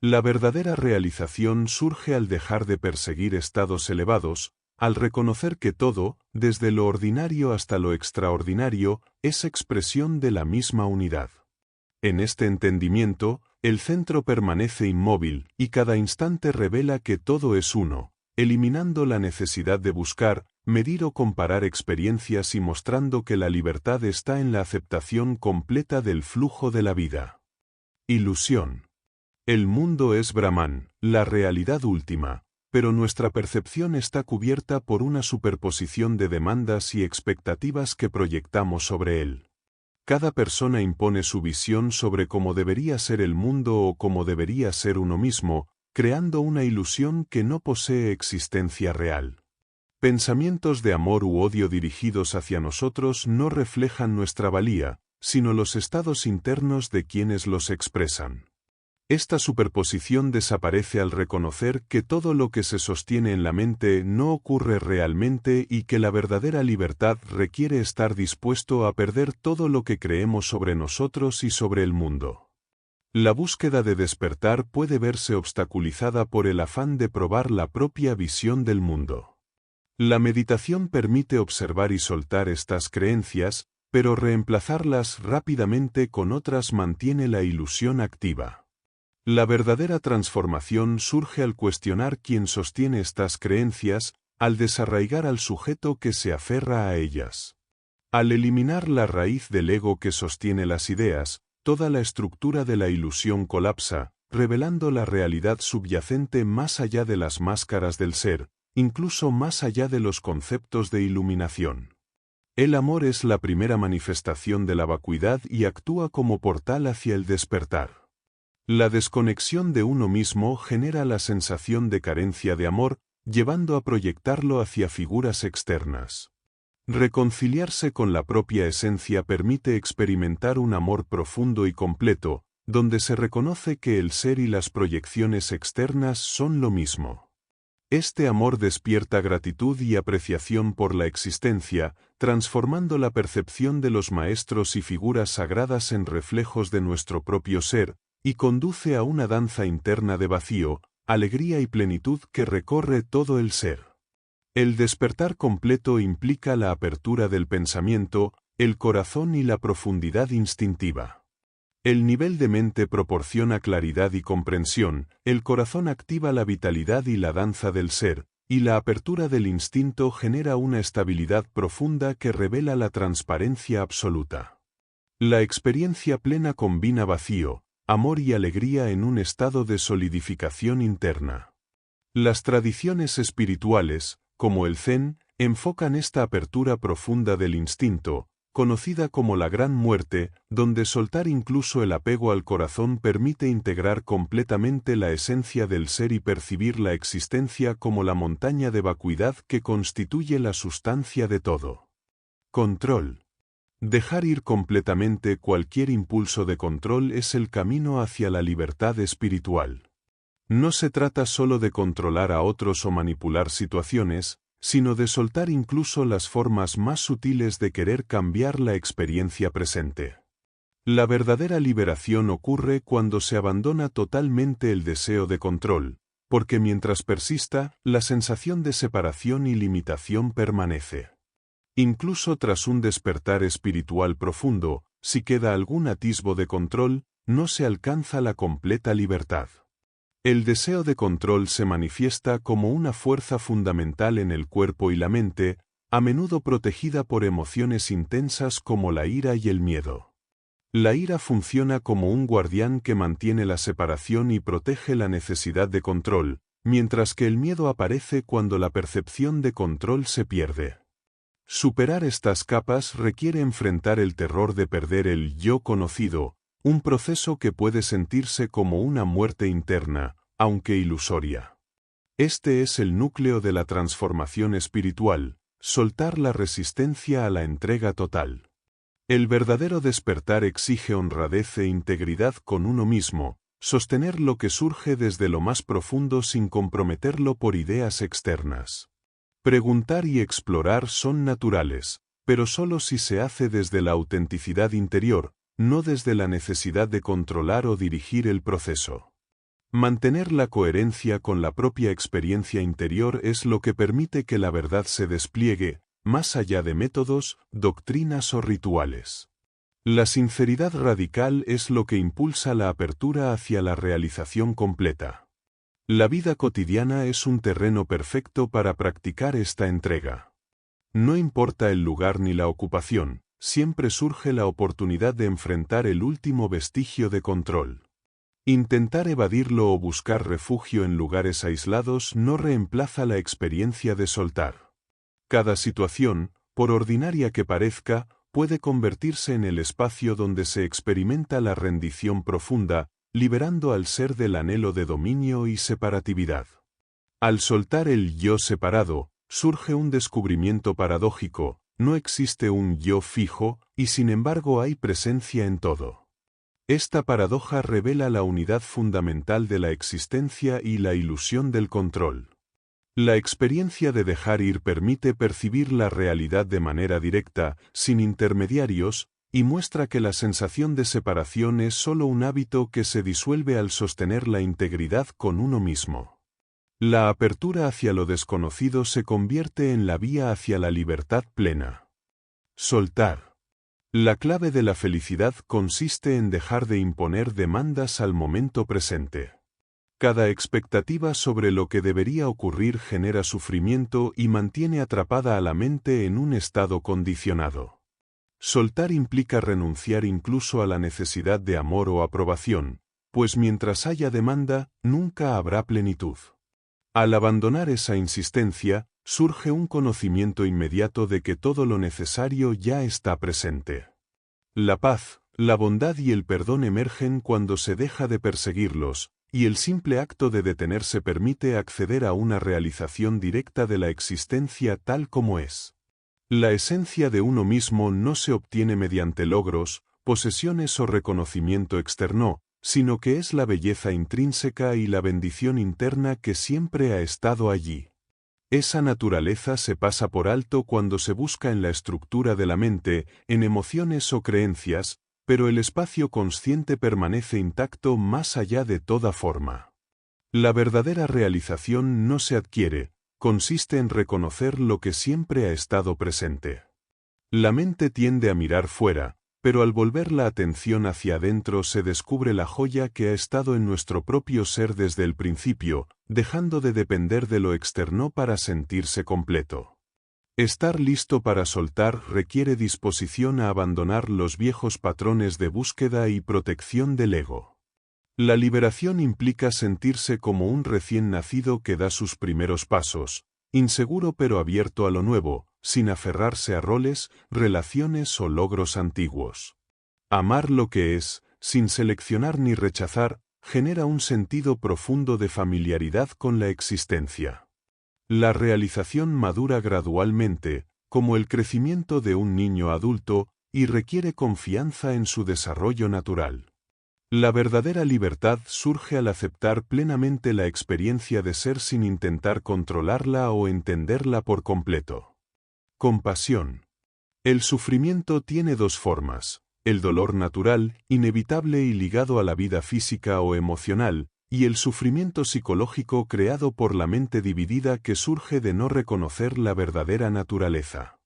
La verdadera realización surge al dejar de perseguir estados elevados, al reconocer que todo, desde lo ordinario hasta lo extraordinario, es expresión de la misma unidad. En este entendimiento, el centro permanece inmóvil y cada instante revela que todo es uno, eliminando la necesidad de buscar, medir o comparar experiencias y mostrando que la libertad está en la aceptación completa del flujo de la vida. Ilusión. El mundo es Brahman, la realidad última, pero nuestra percepción está cubierta por una superposición de demandas y expectativas que proyectamos sobre él. Cada persona impone su visión sobre cómo debería ser el mundo o cómo debería ser uno mismo, creando una ilusión que no posee existencia real. Pensamientos de amor u odio dirigidos hacia nosotros no reflejan nuestra valía, sino los estados internos de quienes los expresan. Esta superposición desaparece al reconocer que todo lo que se sostiene en la mente no ocurre realmente y que la verdadera libertad requiere estar dispuesto a perder todo lo que creemos sobre nosotros y sobre el mundo. La búsqueda de despertar puede verse obstaculizada por el afán de probar la propia visión del mundo. La meditación permite observar y soltar estas creencias, pero reemplazarlas rápidamente con otras mantiene la ilusión activa. La verdadera transformación surge al cuestionar quién sostiene estas creencias, al desarraigar al sujeto que se aferra a ellas. Al eliminar la raíz del ego que sostiene las ideas, toda la estructura de la ilusión colapsa, revelando la realidad subyacente más allá de las máscaras del ser, incluso más allá de los conceptos de iluminación. El amor es la primera manifestación de la vacuidad y actúa como portal hacia el despertar. La desconexión de uno mismo genera la sensación de carencia de amor, llevando a proyectarlo hacia figuras externas. Reconciliarse con la propia esencia permite experimentar un amor profundo y completo, donde se reconoce que el ser y las proyecciones externas son lo mismo. Este amor despierta gratitud y apreciación por la existencia, transformando la percepción de los maestros y figuras sagradas en reflejos de nuestro propio ser, y conduce a una danza interna de vacío, alegría y plenitud que recorre todo el ser. El despertar completo implica la apertura del pensamiento, el corazón y la profundidad instintiva. El nivel de mente proporciona claridad y comprensión, el corazón activa la vitalidad y la danza del ser, y la apertura del instinto genera una estabilidad profunda que revela la transparencia absoluta. La experiencia plena combina vacío, amor y alegría en un estado de solidificación interna. Las tradiciones espirituales, como el Zen, enfocan esta apertura profunda del instinto, conocida como la gran muerte, donde soltar incluso el apego al corazón permite integrar completamente la esencia del ser y percibir la existencia como la montaña de vacuidad que constituye la sustancia de todo. Control. Dejar ir completamente cualquier impulso de control es el camino hacia la libertad espiritual. No se trata solo de controlar a otros o manipular situaciones, sino de soltar incluso las formas más sutiles de querer cambiar la experiencia presente. La verdadera liberación ocurre cuando se abandona totalmente el deseo de control, porque mientras persista, la sensación de separación y limitación permanece. Incluso tras un despertar espiritual profundo, si queda algún atisbo de control, no se alcanza la completa libertad. El deseo de control se manifiesta como una fuerza fundamental en el cuerpo y la mente, a menudo protegida por emociones intensas como la ira y el miedo. La ira funciona como un guardián que mantiene la separación y protege la necesidad de control, mientras que el miedo aparece cuando la percepción de control se pierde. Superar estas capas requiere enfrentar el terror de perder el yo conocido, un proceso que puede sentirse como una muerte interna, aunque ilusoria. Este es el núcleo de la transformación espiritual, soltar la resistencia a la entrega total. El verdadero despertar exige honradez e integridad con uno mismo, sostener lo que surge desde lo más profundo sin comprometerlo por ideas externas. Preguntar y explorar son naturales, pero solo si se hace desde la autenticidad interior, no desde la necesidad de controlar o dirigir el proceso. Mantener la coherencia con la propia experiencia interior es lo que permite que la verdad se despliegue, más allá de métodos, doctrinas o rituales. La sinceridad radical es lo que impulsa la apertura hacia la realización completa. La vida cotidiana es un terreno perfecto para practicar esta entrega. No importa el lugar ni la ocupación, siempre surge la oportunidad de enfrentar el último vestigio de control. Intentar evadirlo o buscar refugio en lugares aislados no reemplaza la experiencia de soltar. Cada situación, por ordinaria que parezca, puede convertirse en el espacio donde se experimenta la rendición profunda, liberando al ser del anhelo de dominio y separatividad. Al soltar el yo separado, surge un descubrimiento paradójico: no existe un yo fijo, y sin embargo hay presencia en todo. Esta paradoja revela la unidad fundamental de la existencia y la ilusión del control. La experiencia de dejar ir permite percibir la realidad de manera directa, sin intermediarios, y muestra que la sensación de separación es solo un hábito que se disuelve al sostener la integridad con uno mismo. La apertura hacia lo desconocido se convierte en la vía hacia la libertad plena. Soltar. La clave de la felicidad consiste en dejar de imponer demandas al momento presente. Cada expectativa sobre lo que debería ocurrir genera sufrimiento y mantiene atrapada a la mente en un estado condicionado. Soltar implica renunciar incluso a la necesidad de amor o aprobación, pues mientras haya demanda, nunca habrá plenitud. Al abandonar esa insistencia, surge un conocimiento inmediato de que todo lo necesario ya está presente. La paz, la bondad y el perdón emergen cuando se deja de perseguirlos, y el simple acto de detenerse permite acceder a una realización directa de la existencia tal como es. La esencia de uno mismo no se obtiene mediante logros, posesiones o reconocimiento externo, sino que es la belleza intrínseca y la bendición interna que siempre ha estado allí. Esa naturaleza se pasa por alto cuando se busca en la estructura de la mente, en emociones o creencias, pero el espacio consciente permanece intacto más allá de toda forma. La verdadera realización no se adquiere, consiste en reconocer lo que siempre ha estado presente. La mente tiende a mirar fuera, pero al volver la atención hacia adentro se descubre la joya que ha estado en nuestro propio ser desde el principio, dejando de depender de lo externo para sentirse completo. Estar listo para soltar requiere disposición a abandonar los viejos patrones de búsqueda y protección del ego. La liberación implica sentirse como un recién nacido que da sus primeros pasos, inseguro pero abierto a lo nuevo, sin aferrarse a roles, relaciones o logros antiguos. Amar lo que es, sin seleccionar ni rechazar, genera un sentido profundo de familiaridad con la existencia. La realización madura gradualmente, como el crecimiento de un niño adulto, y requiere confianza en su desarrollo natural. La verdadera libertad surge al aceptar plenamente la experiencia de ser sin intentar controlarla o entenderla por completo. Compasión. El sufrimiento tiene dos formas: el dolor natural, inevitable y ligado a la vida física o emocional, y el sufrimiento psicológico creado por la mente dividida que surge de no reconocer la verdadera naturaleza.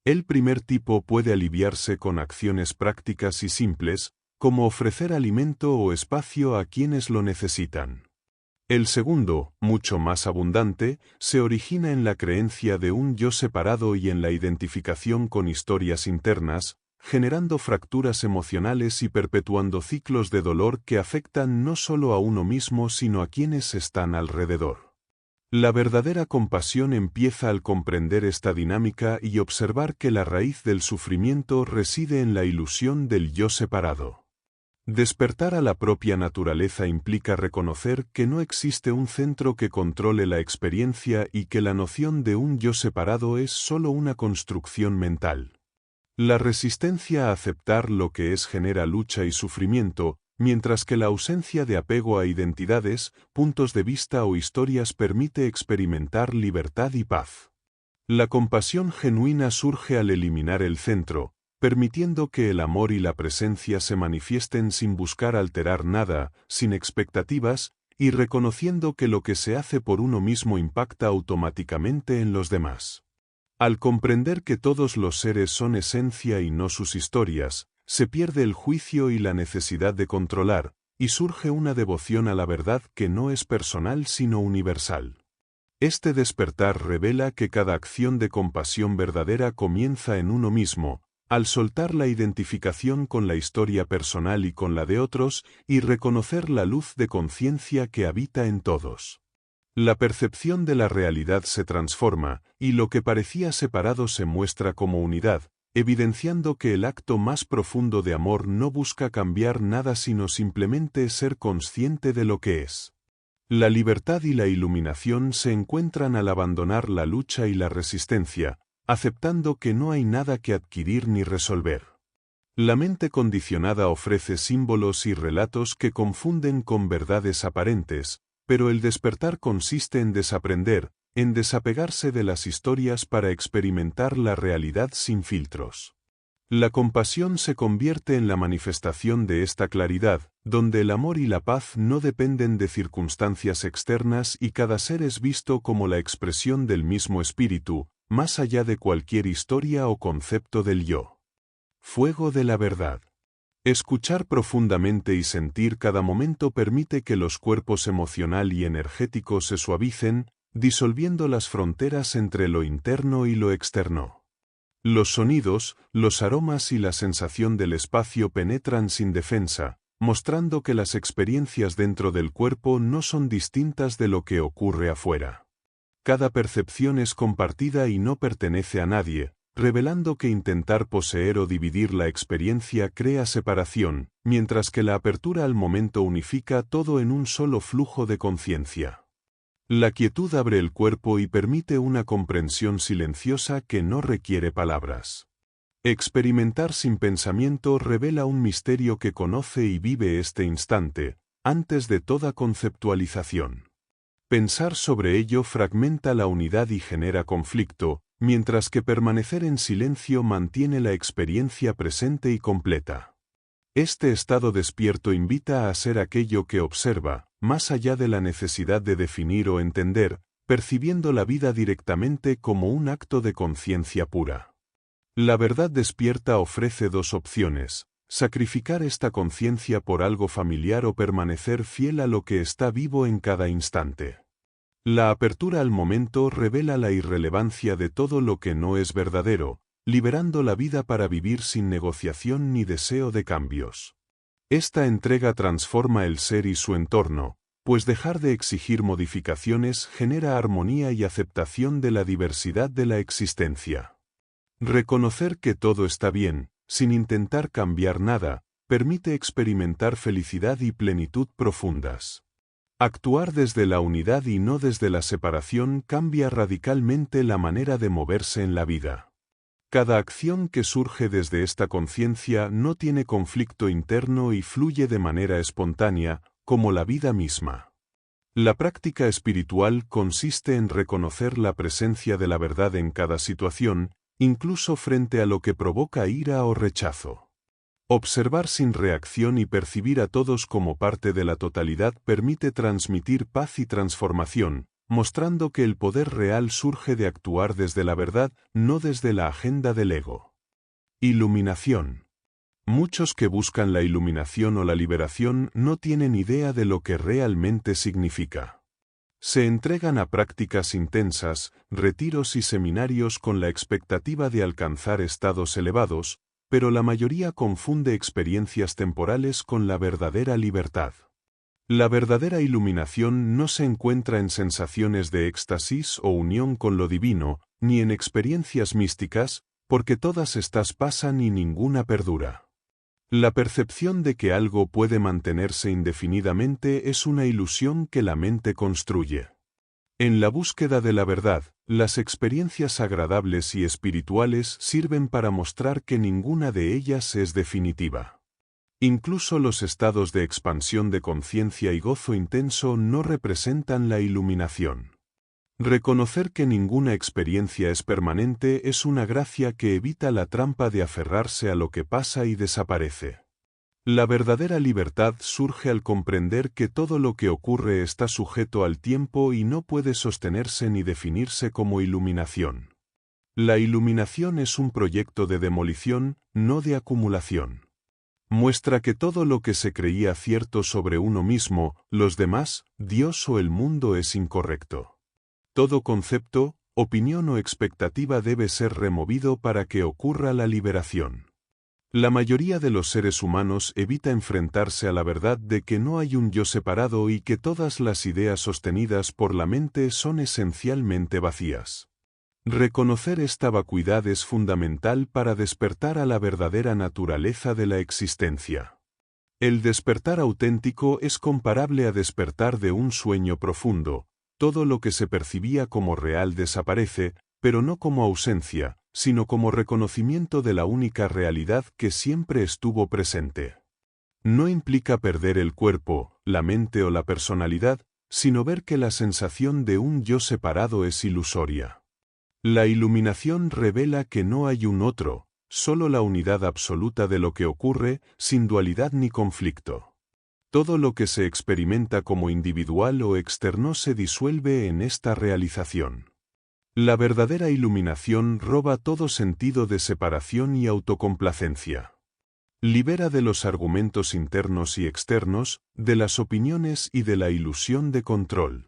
El primer tipo puede aliviarse con acciones prácticas y simples, como ofrecer alimento o espacio a quienes lo necesitan. El segundo, mucho más abundante, se origina en la creencia de un yo separado y en la identificación con historias internas, generando fracturas emocionales y perpetuando ciclos de dolor que afectan no solo a uno mismo sino a quienes están alrededor. La verdadera compasión empieza al comprender esta dinámica y observar que la raíz del sufrimiento reside en la ilusión del yo separado. Despertar a la propia naturaleza implica reconocer que no existe un centro que controle la experiencia y que la noción de un yo separado es solo una construcción mental. La resistencia a aceptar lo que es genera lucha y sufrimiento, mientras que la ausencia de apego a identidades, puntos de vista o historias permite experimentar libertad y paz. La compasión genuina surge al eliminar el centro, permitiendo que el amor y la presencia se manifiesten sin buscar alterar nada, sin expectativas, y reconociendo que lo que se hace por uno mismo impacta automáticamente en los demás. Al comprender que todos los seres son esencia y no sus historias, se pierde el juicio y la necesidad de controlar, y surge una devoción a la verdad que no es personal sino universal. Este despertar revela que cada acción de compasión verdadera comienza en uno mismo, al soltar la identificación con la historia personal y con la de otros, y reconocer la luz de conciencia que habita en todos. La percepción de la realidad se transforma, y lo que parecía separado se muestra como unidad, evidenciando que el acto más profundo de amor no busca cambiar nada sino simplemente ser consciente de lo que es. La libertad y la iluminación se encuentran al abandonar la lucha y la resistencia, aceptando que no hay nada que adquirir ni resolver. La mente condicionada ofrece símbolos y relatos que confunden con verdades aparentes, pero el despertar consiste en desaprender, en desapegarse de las historias para experimentar la realidad sin filtros. La compasión se convierte en la manifestación de esta claridad, donde el amor y la paz no dependen de circunstancias externas y cada ser es visto como la expresión del mismo espíritu, más allá de cualquier historia o concepto del yo. Fuego de la verdad. Escuchar profundamente y sentir cada momento permite que los cuerpos emocional y energético se suavicen, disolviendo las fronteras entre lo interno y lo externo. Los sonidos, los aromas y la sensación del espacio penetran sin defensa, mostrando que las experiencias dentro del cuerpo no son distintas de lo que ocurre afuera. Cada percepción es compartida y no pertenece a nadie, revelando que intentar poseer o dividir la experiencia crea separación, mientras que la apertura al momento unifica todo en un solo flujo de conciencia. La quietud abre el cuerpo y permite una comprensión silenciosa que no requiere palabras. Experimentar sin pensamiento revela un misterio que conoce y vive este instante, antes de toda conceptualización. Pensar sobre ello fragmenta la unidad y genera conflicto, mientras que permanecer en silencio mantiene la experiencia presente y completa. Este estado despierto invita a ser aquello que observa, más allá de la necesidad de definir o entender, percibiendo la vida directamente como un acto de conciencia pura. La verdad despierta ofrece dos opciones: sacrificar esta conciencia por algo familiar o permanecer fiel a lo que está vivo en cada instante. La apertura al momento revela la irrelevancia de todo lo que no es verdadero, liberando la vida para vivir sin negociación ni deseo de cambios. Esta entrega transforma el ser y su entorno, pues dejar de exigir modificaciones genera armonía y aceptación de la diversidad de la existencia. Reconocer que todo está bien, sin intentar cambiar nada, permite experimentar felicidad y plenitud profundas. Actuar desde la unidad y no desde la separación cambia radicalmente la manera de moverse en la vida. Cada acción que surge desde esta conciencia no tiene conflicto interno y fluye de manera espontánea, como la vida misma. La práctica espiritual consiste en reconocer la presencia de la verdad en cada situación, incluso frente a lo que provoca ira o rechazo. Observar sin reacción y percibir a todos como parte de la totalidad permite transmitir paz y transformación, mostrando que el poder real surge de actuar desde la verdad, no desde la agenda del ego. Iluminación. Muchos que buscan la iluminación o la liberación no tienen idea de lo que realmente significa. Se entregan a prácticas intensas, retiros y seminarios con la expectativa de alcanzar estados elevados, pero la mayoría confunde experiencias temporales con la verdadera libertad. La verdadera iluminación no se encuentra en sensaciones de éxtasis o unión con lo divino, ni en experiencias místicas, porque todas estas pasan y ninguna perdura. La percepción de que algo puede mantenerse indefinidamente es una ilusión que la mente construye. En la búsqueda de la verdad, las experiencias agradables y espirituales sirven para mostrar que ninguna de ellas es definitiva. Incluso los estados de expansión de conciencia y gozo intenso no representan la iluminación. Reconocer que ninguna experiencia es permanente es una gracia que evita la trampa de aferrarse a lo que pasa y desaparece. La verdadera libertad surge al comprender que todo lo que ocurre está sujeto al tiempo y no puede sostenerse ni definirse como iluminación. La iluminación es un proyecto de demolición, no de acumulación. Muestra que todo lo que se creía cierto sobre uno mismo, los demás, Dios o el mundo es incorrecto. Todo concepto, opinión o expectativa debe ser removido para que ocurra la liberación. La mayoría de los seres humanos evita enfrentarse a la verdad de que no hay un yo separado y que todas las ideas sostenidas por la mente son esencialmente vacías. Reconocer esta vacuidad es fundamental para despertar a la verdadera naturaleza de la existencia. El despertar auténtico es comparable a despertar de un sueño profundo. Todo lo que se percibía como real desaparece, pero no como ausencia, sino como reconocimiento de la única realidad que siempre estuvo presente. No implica perder el cuerpo, la mente o la personalidad, sino ver que la sensación de un yo separado es ilusoria. La iluminación revela que no hay un otro, solo la unidad absoluta de lo que ocurre, sin dualidad ni conflicto. Todo lo que se experimenta como individual o externo se disuelve en esta realización. La verdadera iluminación roba todo sentido de separación y autocomplacencia. Libera de los argumentos internos y externos, de las opiniones y de la ilusión de control.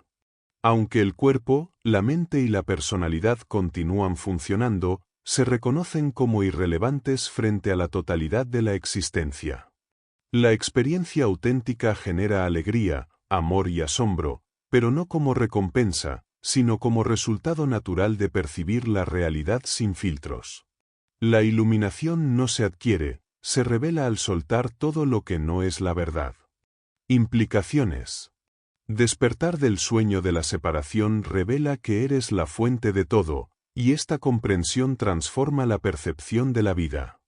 Aunque el cuerpo, la mente y la personalidad continúan funcionando, se reconocen como irrelevantes frente a la totalidad de la existencia. La experiencia auténtica genera alegría, amor y asombro, pero no como recompensa, sino como resultado natural de percibir la realidad sin filtros. La iluminación no se adquiere, se revela al soltar todo lo que no es la verdad. Implicaciones. Despertar del sueño de la separación revela que eres la fuente de todo, y esta comprensión transforma la percepción de la vida.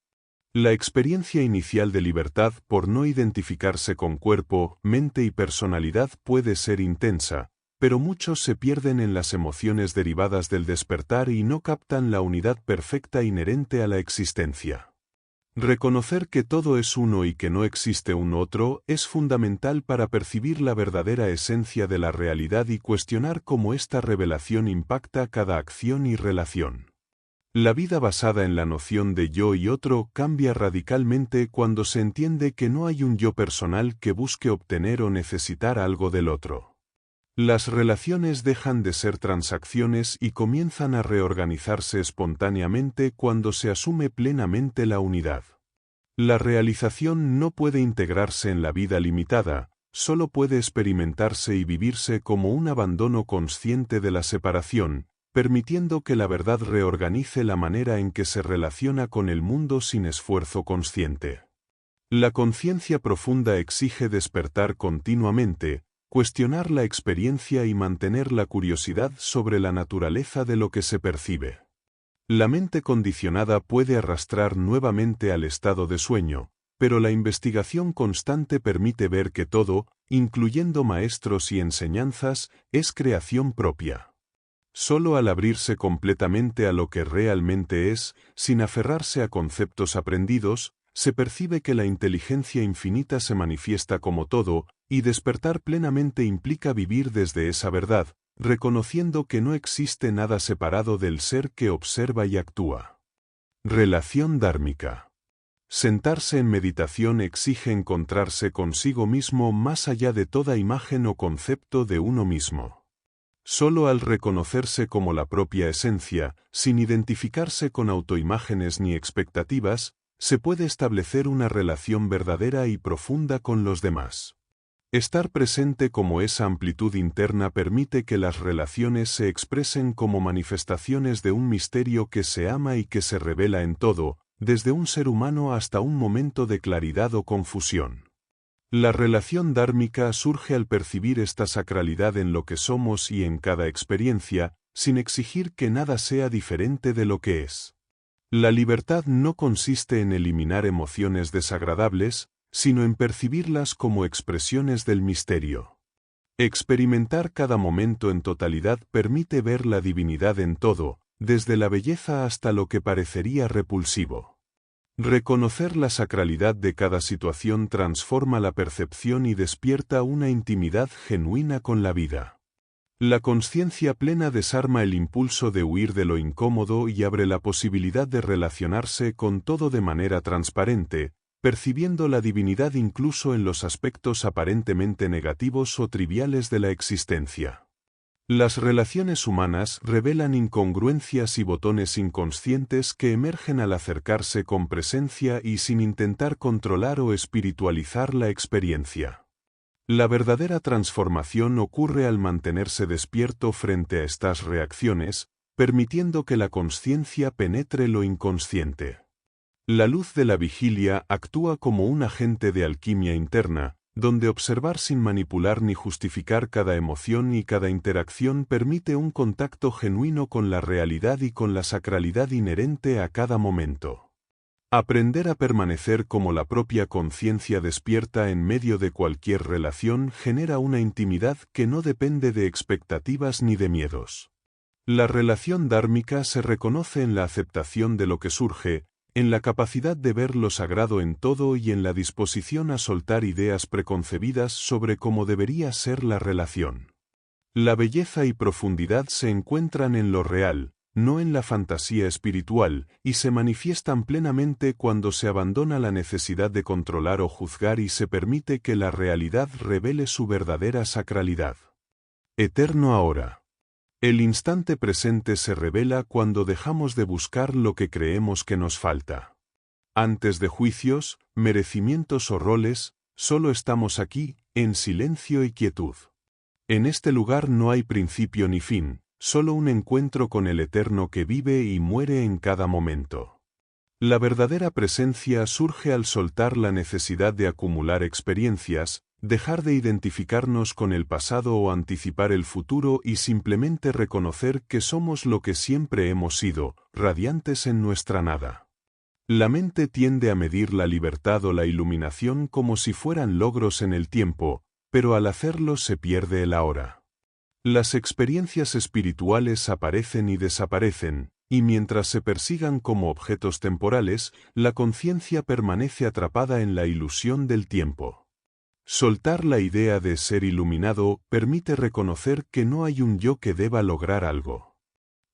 La experiencia inicial de libertad por no identificarse con cuerpo, mente y personalidad puede ser intensa, pero muchos se pierden en las emociones derivadas del despertar y no captan la unidad perfecta inherente a la existencia. Reconocer que todo es uno y que no existe un otro es fundamental para percibir la verdadera esencia de la realidad y cuestionar cómo esta revelación impacta cada acción y relación. La vida basada en la noción de yo y otro cambia radicalmente cuando se entiende que no hay un yo personal que busque obtener o necesitar algo del otro. Las relaciones dejan de ser transacciones y comienzan a reorganizarse espontáneamente cuando se asume plenamente la unidad. La realización no puede integrarse en la vida limitada, solo puede experimentarse y vivirse como un abandono consciente de la separación, permitiendo que la verdad reorganice la manera en que se relaciona con el mundo sin esfuerzo consciente. La conciencia profunda exige despertar continuamente, cuestionar la experiencia y mantener la curiosidad sobre la naturaleza de lo que se percibe. La mente condicionada puede arrastrar nuevamente al estado de sueño, pero la investigación constante permite ver que todo, incluyendo maestros y enseñanzas, es creación propia. Solo al abrirse completamente a lo que realmente es, sin aferrarse a conceptos aprendidos, se percibe que la inteligencia infinita se manifiesta como todo, y despertar plenamente implica vivir desde esa verdad, reconociendo que no existe nada separado del ser que observa y actúa. Relación dármica. Sentarse en meditación exige encontrarse consigo mismo más allá de toda imagen o concepto de uno mismo. Solo al reconocerse como la propia esencia, sin identificarse con autoimágenes ni expectativas, se puede establecer una relación verdadera y profunda con los demás. Estar presente como esa amplitud interna permite que las relaciones se expresen como manifestaciones de un misterio que se ama y que se revela en todo, desde un ser humano hasta un momento de claridad o confusión. La relación dármica surge al percibir esta sacralidad en lo que somos y en cada experiencia, sin exigir que nada sea diferente de lo que es. La libertad no consiste en eliminar emociones desagradables, sino en percibirlas como expresiones del misterio. Experimentar cada momento en totalidad permite ver la divinidad en todo, desde la belleza hasta lo que parecería repulsivo. Reconocer la sacralidad de cada situación transforma la percepción y despierta una intimidad genuina con la vida. La consciencia plena desarma el impulso de huir de lo incómodo y abre la posibilidad de relacionarse con todo de manera transparente, percibiendo la divinidad incluso en los aspectos aparentemente negativos o triviales de la existencia. Las relaciones humanas revelan incongruencias y botones inconscientes que emergen al acercarse con presencia y sin intentar controlar o espiritualizar la experiencia. La verdadera transformación ocurre al mantenerse despierto frente a estas reacciones, permitiendo que la consciencia penetre lo inconsciente. La luz de la vigilia actúa como un agente de alquimia interna, donde observar sin manipular ni justificar cada emoción y cada interacción permite un contacto genuino con la realidad y con la sacralidad inherente a cada momento. Aprender a permanecer como la propia conciencia despierta en medio de cualquier relación genera una intimidad que no depende de expectativas ni de miedos. La relación dármica se reconoce en la aceptación de lo que surge, en la capacidad de ver lo sagrado en todo y en la disposición a soltar ideas preconcebidas sobre cómo debería ser la relación. La belleza y profundidad se encuentran en lo real, no en la fantasía espiritual, y se manifiestan plenamente cuando se abandona la necesidad de controlar o juzgar y se permite que la realidad revele su verdadera sacralidad. Eterno ahora. El instante presente se revela cuando dejamos de buscar lo que creemos que nos falta. Antes de juicios, merecimientos o roles, solo estamos aquí, en silencio y quietud. En este lugar no hay principio ni fin, solo un encuentro con el Eterno que vive y muere en cada momento. La verdadera presencia surge al soltar la necesidad de acumular experiencias, dejar de identificarnos con el pasado o anticipar el futuro y simplemente reconocer que somos lo que siempre hemos sido, radiantes en nuestra nada. La mente tiende a medir la libertad o la iluminación como si fueran logros en el tiempo, pero al hacerlo se pierde el ahora. Las experiencias espirituales aparecen y desaparecen, y mientras se persigan como objetos temporales, la conciencia permanece atrapada en la ilusión del tiempo. Soltar la idea de ser iluminado permite reconocer que no hay un yo que deba lograr algo.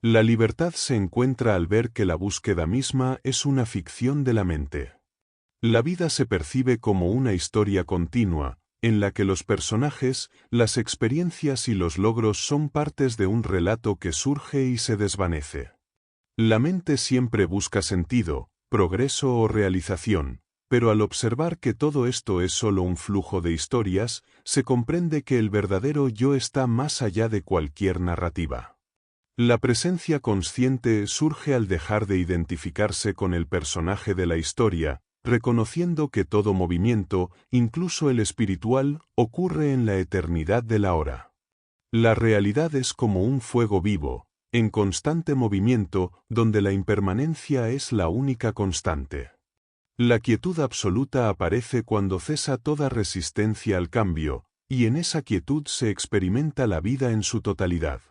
La libertad se encuentra al ver que la búsqueda misma es una ficción de la mente. La vida se percibe como una historia continua, en la que los personajes, las experiencias y los logros son partes de un relato que surge y se desvanece. La mente siempre busca sentido, progreso o realización, pero al observar que todo esto es solo un flujo de historias, se comprende que el verdadero yo está más allá de cualquier narrativa. La presencia consciente surge al dejar de identificarse con el personaje de la historia, reconociendo que todo movimiento, incluso el espiritual, ocurre en la eternidad del ahora. La realidad es como un fuego vivo, en constante movimiento, donde la impermanencia es la única constante. La quietud absoluta aparece cuando cesa toda resistencia al cambio, y en esa quietud se experimenta la vida en su totalidad.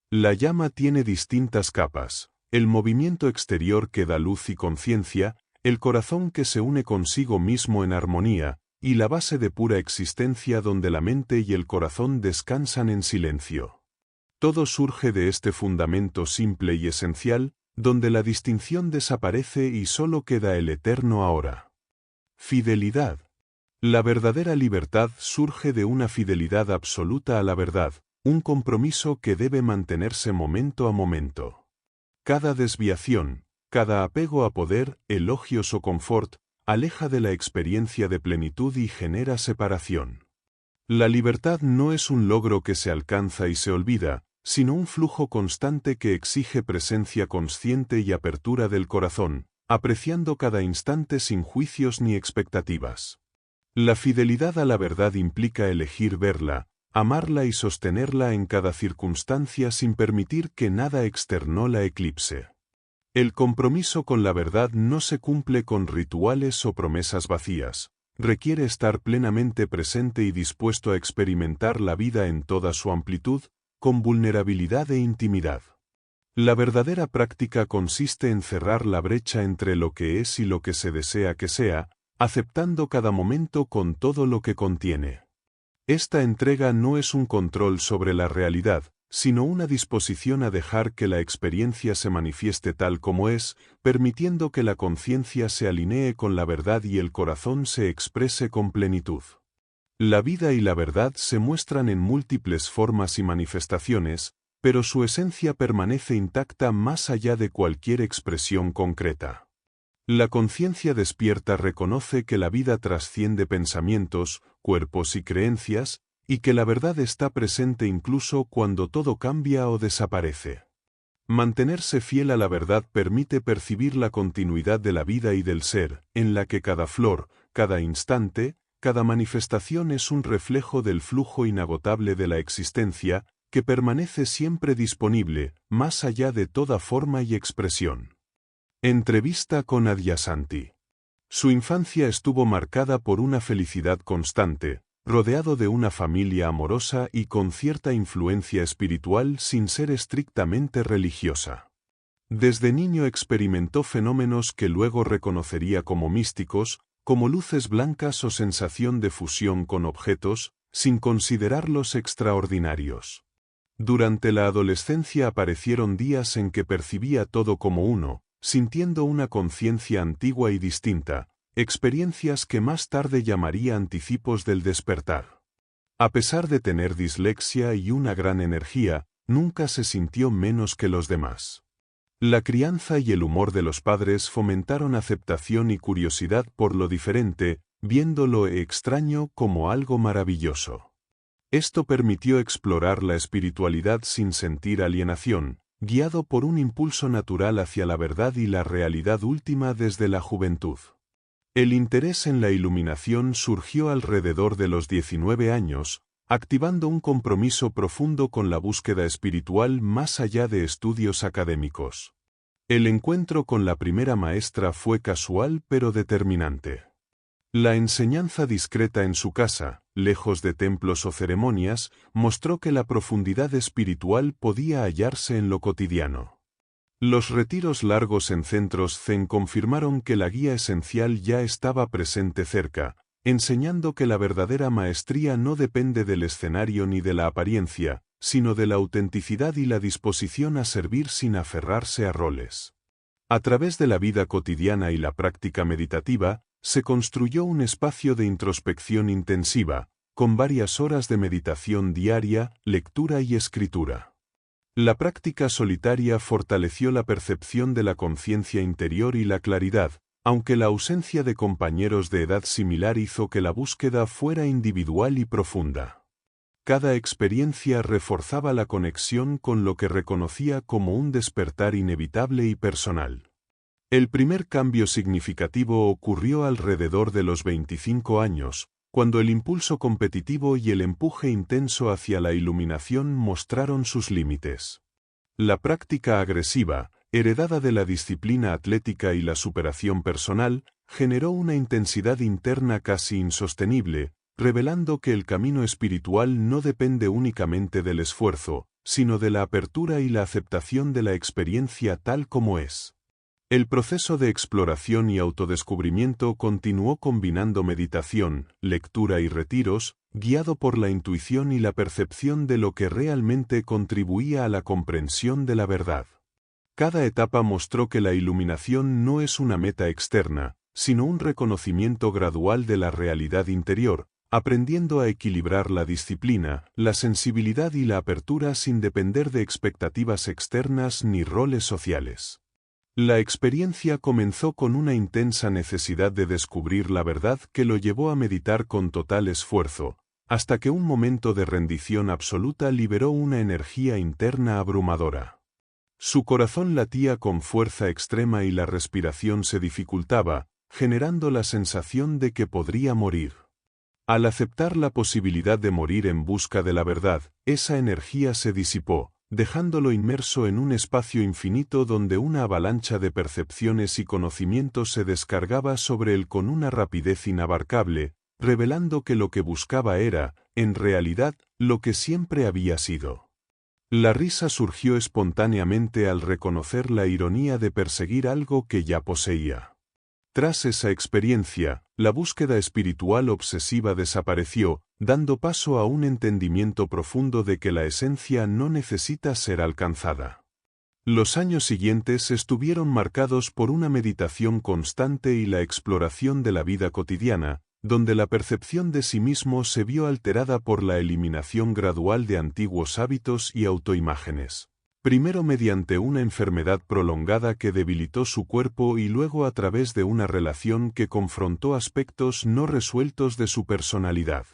La llama tiene distintas capas, el movimiento exterior que da luz y conciencia, el corazón que se une consigo mismo en armonía, y la base de pura existencia donde la mente y el corazón descansan en silencio. Todo surge de este fundamento simple y esencial, donde la distinción desaparece y solo queda el eterno ahora. Fidelidad. La verdadera libertad surge de una fidelidad absoluta a la verdad, un compromiso que debe mantenerse momento a momento. Cada desviación, cada apego a poder, elogios o confort, aleja de la experiencia de plenitud y genera separación. La libertad no es un logro que se alcanza y se olvida, sino un flujo constante que exige presencia consciente y apertura del corazón, apreciando cada instante sin juicios ni expectativas. La fidelidad a la verdad implica elegir verla, amarla y sostenerla en cada circunstancia sin permitir que nada externo la eclipse. El compromiso con la verdad no se cumple con rituales o promesas vacías, requiere estar plenamente presente y dispuesto a experimentar la vida en toda su amplitud, con vulnerabilidad e intimidad. La verdadera práctica consiste en cerrar la brecha entre lo que es y lo que se desea que sea, aceptando cada momento con todo lo que contiene. Esta entrega no es un control sobre la realidad, sino una disposición a dejar que la experiencia se manifieste tal como es, permitiendo que la conciencia se alinee con la verdad y el corazón se exprese con plenitud. La vida y la verdad se muestran en múltiples formas y manifestaciones, pero su esencia permanece intacta más allá de cualquier expresión concreta. La conciencia despierta reconoce que la vida trasciende pensamientos, cuerpos y creencias, y que la verdad está presente incluso cuando todo cambia o desaparece. Mantenerse fiel a la verdad permite percibir la continuidad de la vida y del ser, en la que cada flor, cada instante, cada manifestación es un reflejo del flujo inagotable de la existencia, que permanece siempre disponible, más allá de toda forma y expresión. Entrevista con Adyashanti. Su infancia estuvo marcada por una felicidad constante, rodeado de una familia amorosa y con cierta influencia espiritual sin ser estrictamente religiosa. Desde niño experimentó fenómenos que luego reconocería como místicos, como luces blancas o sensación de fusión con objetos, sin considerarlos extraordinarios. Durante la adolescencia aparecieron días en que percibía todo como uno, sintiendo una conciencia antigua y distinta, experiencias que más tarde llamaría anticipos del despertar. A pesar de tener dislexia y una gran energía, nunca se sintió menos que los demás. La crianza y el humor de los padres fomentaron aceptación y curiosidad por lo diferente, viendo lo extraño como algo maravilloso. Esto permitió explorar la espiritualidad sin sentir alienación, guiado por un impulso natural hacia la verdad y la realidad última desde la juventud. El interés en la iluminación surgió alrededor de los 19 años, activando un compromiso profundo con la búsqueda espiritual más allá de estudios académicos. El encuentro con la primera maestra fue casual pero determinante. La enseñanza discreta en su casa, lejos de templos o ceremonias, mostró que la profundidad espiritual podía hallarse en lo cotidiano. Los retiros largos en centros zen confirmaron que la guía esencial ya estaba presente cerca, enseñando que la verdadera maestría no depende del escenario ni de la apariencia, sino de la autenticidad y la disposición a servir sin aferrarse a roles. A través de la vida cotidiana y la práctica meditativa, se construyó un espacio de introspección intensiva, con varias horas de meditación diaria, lectura y escritura. La práctica solitaria fortaleció la percepción de la conciencia interior y la claridad, aunque la ausencia de compañeros de edad similar hizo que la búsqueda fuera individual y profunda. Cada experiencia reforzaba la conexión con lo que reconocía como un despertar inevitable y personal. El primer cambio significativo ocurrió alrededor de los 25 años, cuando el impulso competitivo y el empuje intenso hacia la iluminación mostraron sus límites. La práctica agresiva, heredada de la disciplina atlética y la superación personal, generó una intensidad interna casi insostenible, revelando que el camino espiritual no depende únicamente del esfuerzo, sino de la apertura y la aceptación de la experiencia tal como es. El proceso de exploración y autodescubrimiento continuó combinando meditación, lectura y retiros, guiado por la intuición y la percepción de lo que realmente contribuía a la comprensión de la verdad. Cada etapa mostró que la iluminación no es una meta externa, sino un reconocimiento gradual de la realidad interior, aprendiendo a equilibrar la disciplina, la sensibilidad y la apertura sin depender de expectativas externas ni roles sociales. La experiencia comenzó con una intensa necesidad de descubrir la verdad que lo llevó a meditar con total esfuerzo, hasta que un momento de rendición absoluta liberó una energía interna abrumadora. Su corazón latía con fuerza extrema y la respiración se dificultaba, generando la sensación de que podría morir. Al aceptar la posibilidad de morir en busca de la verdad, esa energía se disipó, dejándolo inmerso en un espacio infinito donde una avalancha de percepciones y conocimientos se descargaba sobre él con una rapidez inabarcable, revelando que lo que buscaba era, en realidad, lo que siempre había sido. La risa surgió espontáneamente al reconocer la ironía de perseguir algo que ya poseía. Tras esa experiencia, la búsqueda espiritual obsesiva desapareció, dando paso a un entendimiento profundo de que la esencia no necesita ser alcanzada. Los años siguientes estuvieron marcados por una meditación constante y la exploración de la vida cotidiana, donde la percepción de sí mismo se vio alterada por la eliminación gradual de antiguos hábitos y autoimágenes. Primero mediante una enfermedad prolongada que debilitó su cuerpo y luego a través de una relación que confrontó aspectos no resueltos de su personalidad.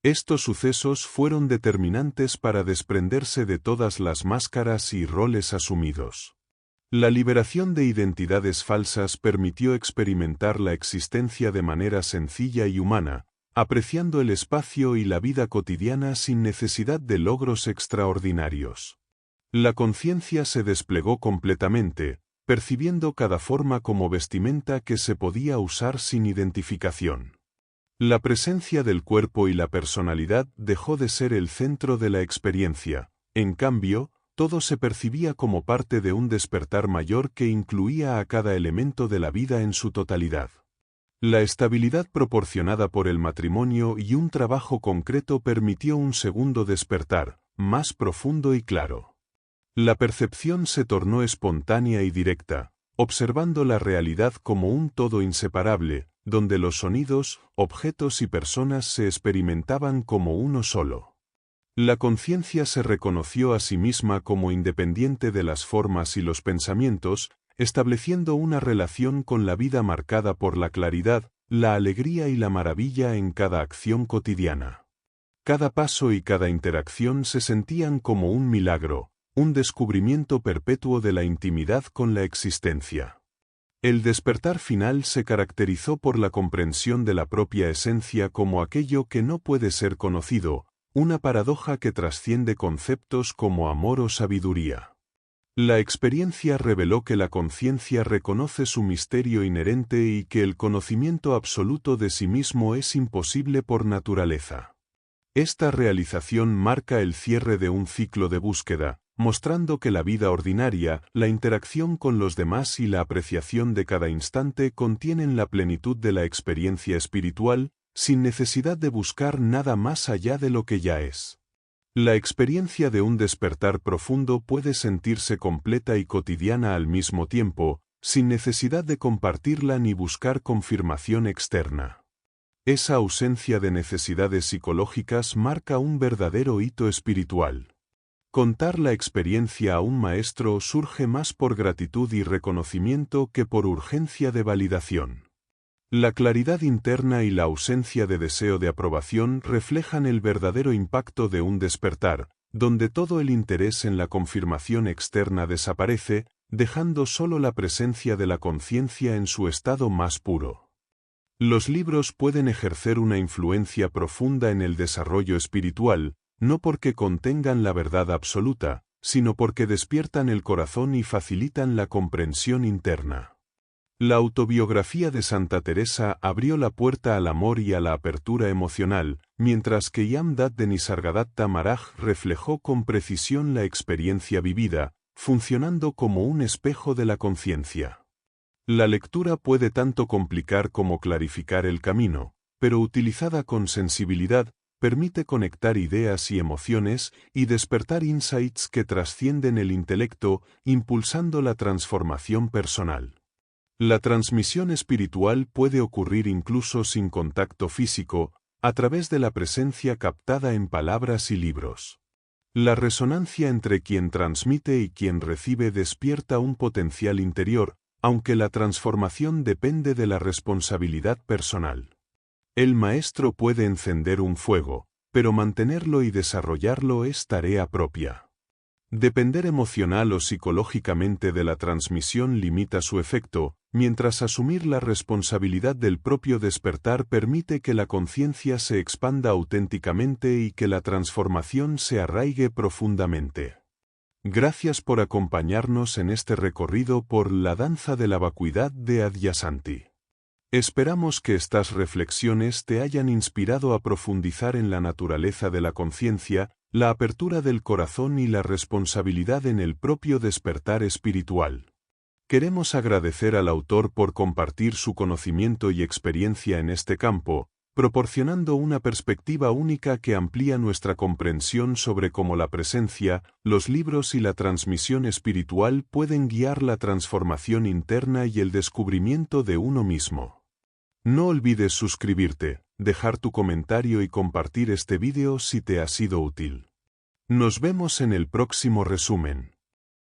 Estos sucesos fueron determinantes para desprenderse de todas las máscaras y roles asumidos. La liberación de identidades falsas permitió experimentar la existencia de manera sencilla y humana, apreciando el espacio y la vida cotidiana sin necesidad de logros extraordinarios. La conciencia se desplegó completamente, percibiendo cada forma como vestimenta que se podía usar sin identificación. La presencia del cuerpo y la personalidad dejó de ser el centro de la experiencia, en cambio, todo se percibía como parte de un despertar mayor que incluía a cada elemento de la vida en su totalidad. La estabilidad proporcionada por el matrimonio y un trabajo concreto permitió un segundo despertar, más profundo y claro. La percepción se tornó espontánea y directa, observando la realidad como un todo inseparable, donde los sonidos, objetos y personas se experimentaban como uno solo. La conciencia se reconoció a sí misma como independiente de las formas y los pensamientos, estableciendo una relación con la vida marcada por la claridad, la alegría y la maravilla en cada acción cotidiana. Cada paso y cada interacción se sentían como un milagro, un descubrimiento perpetuo de la intimidad con la existencia. El despertar final se caracterizó por la comprensión de la propia esencia como aquello que no puede ser conocido, una paradoja que trasciende conceptos como amor o sabiduría. La experiencia reveló que la conciencia reconoce su misterio inherente y que el conocimiento absoluto de sí mismo es imposible por naturaleza. Esta realización marca el cierre de un ciclo de búsqueda, mostrando que la vida ordinaria, la interacción con los demás y la apreciación de cada instante contienen la plenitud de la experiencia espiritual, sin necesidad de buscar nada más allá de lo que ya es. La experiencia de un despertar profundo puede sentirse completa y cotidiana al mismo tiempo, sin necesidad de compartirla ni buscar confirmación externa. Esa ausencia de necesidades psicológicas marca un verdadero hito espiritual. Contar la experiencia a un maestro surge más por gratitud y reconocimiento que por urgencia de validación. La claridad interna y la ausencia de deseo de aprobación reflejan el verdadero impacto de un despertar, donde todo el interés en la confirmación externa desaparece, dejando solo la presencia de la conciencia en su estado más puro. Los libros pueden ejercer una influencia profunda en el desarrollo espiritual, no porque contengan la verdad absoluta, sino porque despiertan el corazón y facilitan la comprensión interna. La autobiografía de Santa Teresa abrió la puerta al amor y a la apertura emocional, mientras que Yamdat de Nisargadatta Maharaj reflejó con precisión la experiencia vivida, funcionando como un espejo de la conciencia. La lectura puede tanto complicar como clarificar el camino, pero utilizada con sensibilidad, permite conectar ideas y emociones y despertar insights que trascienden el intelecto, impulsando la transformación personal. La transmisión espiritual puede ocurrir incluso sin contacto físico, a través de la presencia captada en palabras y libros. La resonancia entre quien transmite y quien recibe despierta un potencial interior, aunque la transformación depende de la responsabilidad personal. El maestro puede encender un fuego, pero mantenerlo y desarrollarlo es tarea propia. Depender emocional o psicológicamente de la transmisión limita su efecto, mientras asumir la responsabilidad del propio despertar permite que la conciencia se expanda auténticamente y que la transformación se arraigue profundamente. Gracias por acompañarnos en este recorrido por la danza de la vacuidad de Adyashanti. Esperamos que estas reflexiones te hayan inspirado a profundizar en la naturaleza de la conciencia, la apertura del corazón y la responsabilidad en el propio despertar espiritual. Queremos agradecer al autor por compartir su conocimiento y experiencia en este campo, proporcionando una perspectiva única que amplía nuestra comprensión sobre cómo la presencia, los libros y la transmisión espiritual pueden guiar la transformación interna y el descubrimiento de uno mismo. No olvides suscribirte, dejar tu comentario y compartir este vídeo si te ha sido útil. Nos vemos en el próximo resumen.